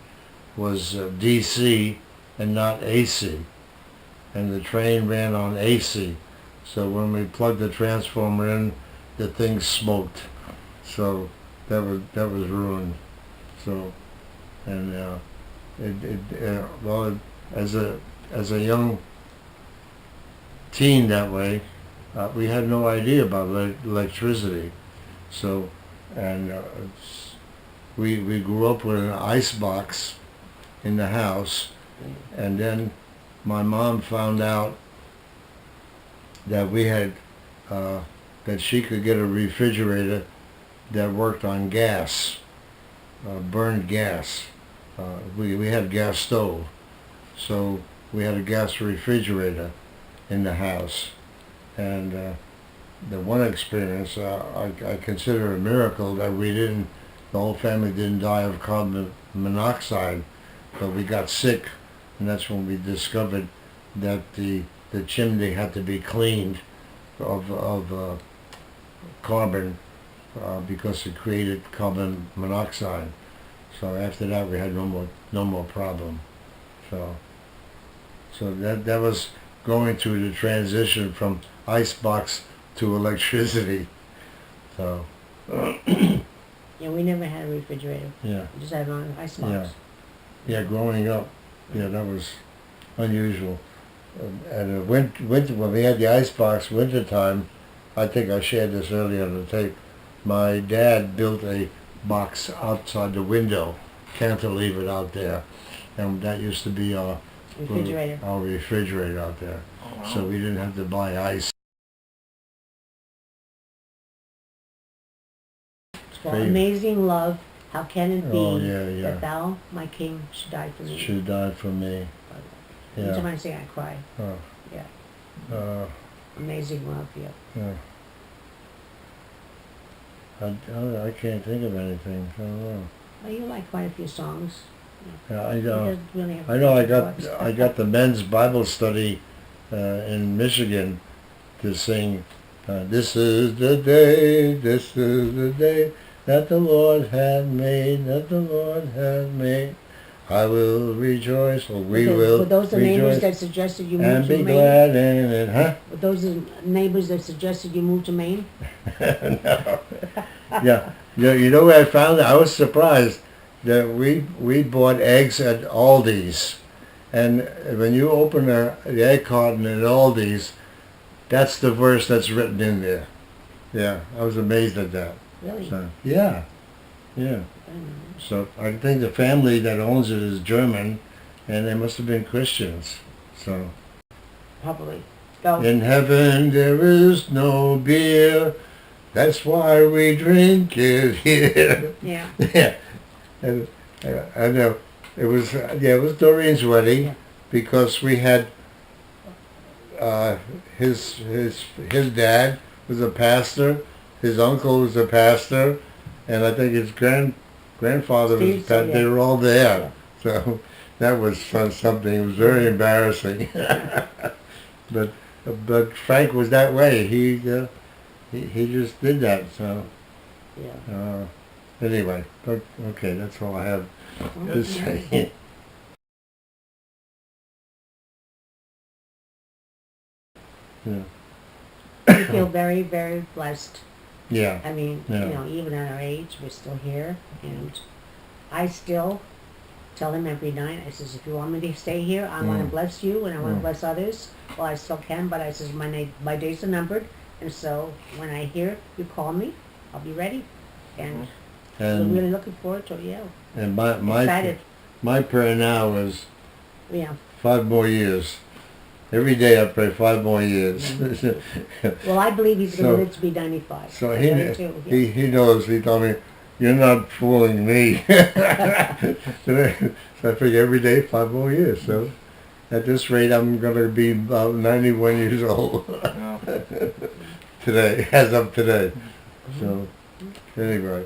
was DC and not AC, and the train ran on AC. So when we plugged the transformer in, the thing smoked. So that was ruined. So, and as a young teen that way, we had no idea about electricity. So, and we grew up with an ice box in the house, and then my mom found out that we had that she could get a refrigerator that worked on gas, burned gas. We had gas stove, so we had a gas refrigerator in the house. And the one experience I consider a miracle that the whole family didn't die of carbon monoxide, but we got sick, and that's when we discovered that the chimney had to be cleaned of carbon because it created carbon monoxide. So after that, we had no more problem. So that was going through the transition from icebox to electricity. So Yeah, we never had a refrigerator. yeah, We just had an icebox. yeah. Growing up, yeah, that was unusual. And winter, when we had the icebox, wintertime, I think I shared this earlier on the tape. My dad built a box outside the window, cantilevered out there, and that used to be our refrigerator out there. Oh, wow. So we didn't have to buy ice. For Favorite. amazing love, how can it be Oh, yeah. that thou, my king, should die for me? She died for me. Every time Yeah. I say I cry. Oh. Yeah. Amazing love, yeah. Yeah. I can't think of anything. I don't know. Well, you like quite a few songs. Yeah, He doesn't really have I know. I voice. got the men's Bible study in Michigan to sing. This is the day that the Lord had made, that the Lord had made. I will rejoice, or we will Were those the neighbors rejoice that suggested you and move to be Maine? glad in it, huh? Were those the neighbors that suggested you move to Maine? No. Yeah. You know where I found it? I was surprised that we bought eggs at Aldi's, and when you open the egg carton at Aldi's, that's the verse that's written in there. Yeah, I was amazed at that. Really? So, yeah. So I think the family that owns it is German, and they must have been Christians. So Probably. Go. in heaven there is no beer, that's why we drink it here. Yeah. Yeah, and I know it was Doreen's wedding, Yeah. because we had his dad was a pastor, his uncle was a pastor, and I think his grandfather was a Steve, pastor. yeah. They were all there, so that was something. It was very embarrassing, but Frank was that way. He just did that. So. Yeah. Anyway, okay, that's all I have to say. Yeah. We feel very, very blessed. Yeah. I mean, Yeah. you know, even at our age, we're still here, and I still tell him every night, I says, if you want me to stay here, I want to bless you, and I want to bless others. Well, I still can, but I says, my days are numbered, and so when I hear you call me, I'll be ready. And we're And really looking forward to it, yeah. and Excited. my prayer now is Yeah. 5 more years. Every day I pray 5 more years. Well, I believe he's going So- to live to be 95. So I really do, yeah. he knows. He told me, "You're not fooling me." So I figure every day 5 more years. So at this rate, I'm going to be about 91 years old No. today, as of today. So anyway,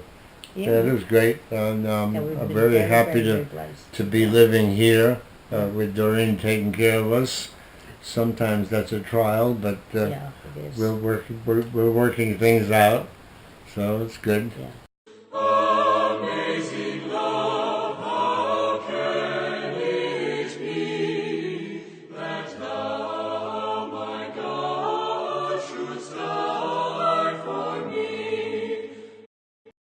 Yeah. yeah, it was great, and Yeah, we've I'm been very happy very blessed. to be living here with Doreen taking care of us. Sometimes that's a trial, but Yeah, it is. we're working things out, so it's good. Yeah.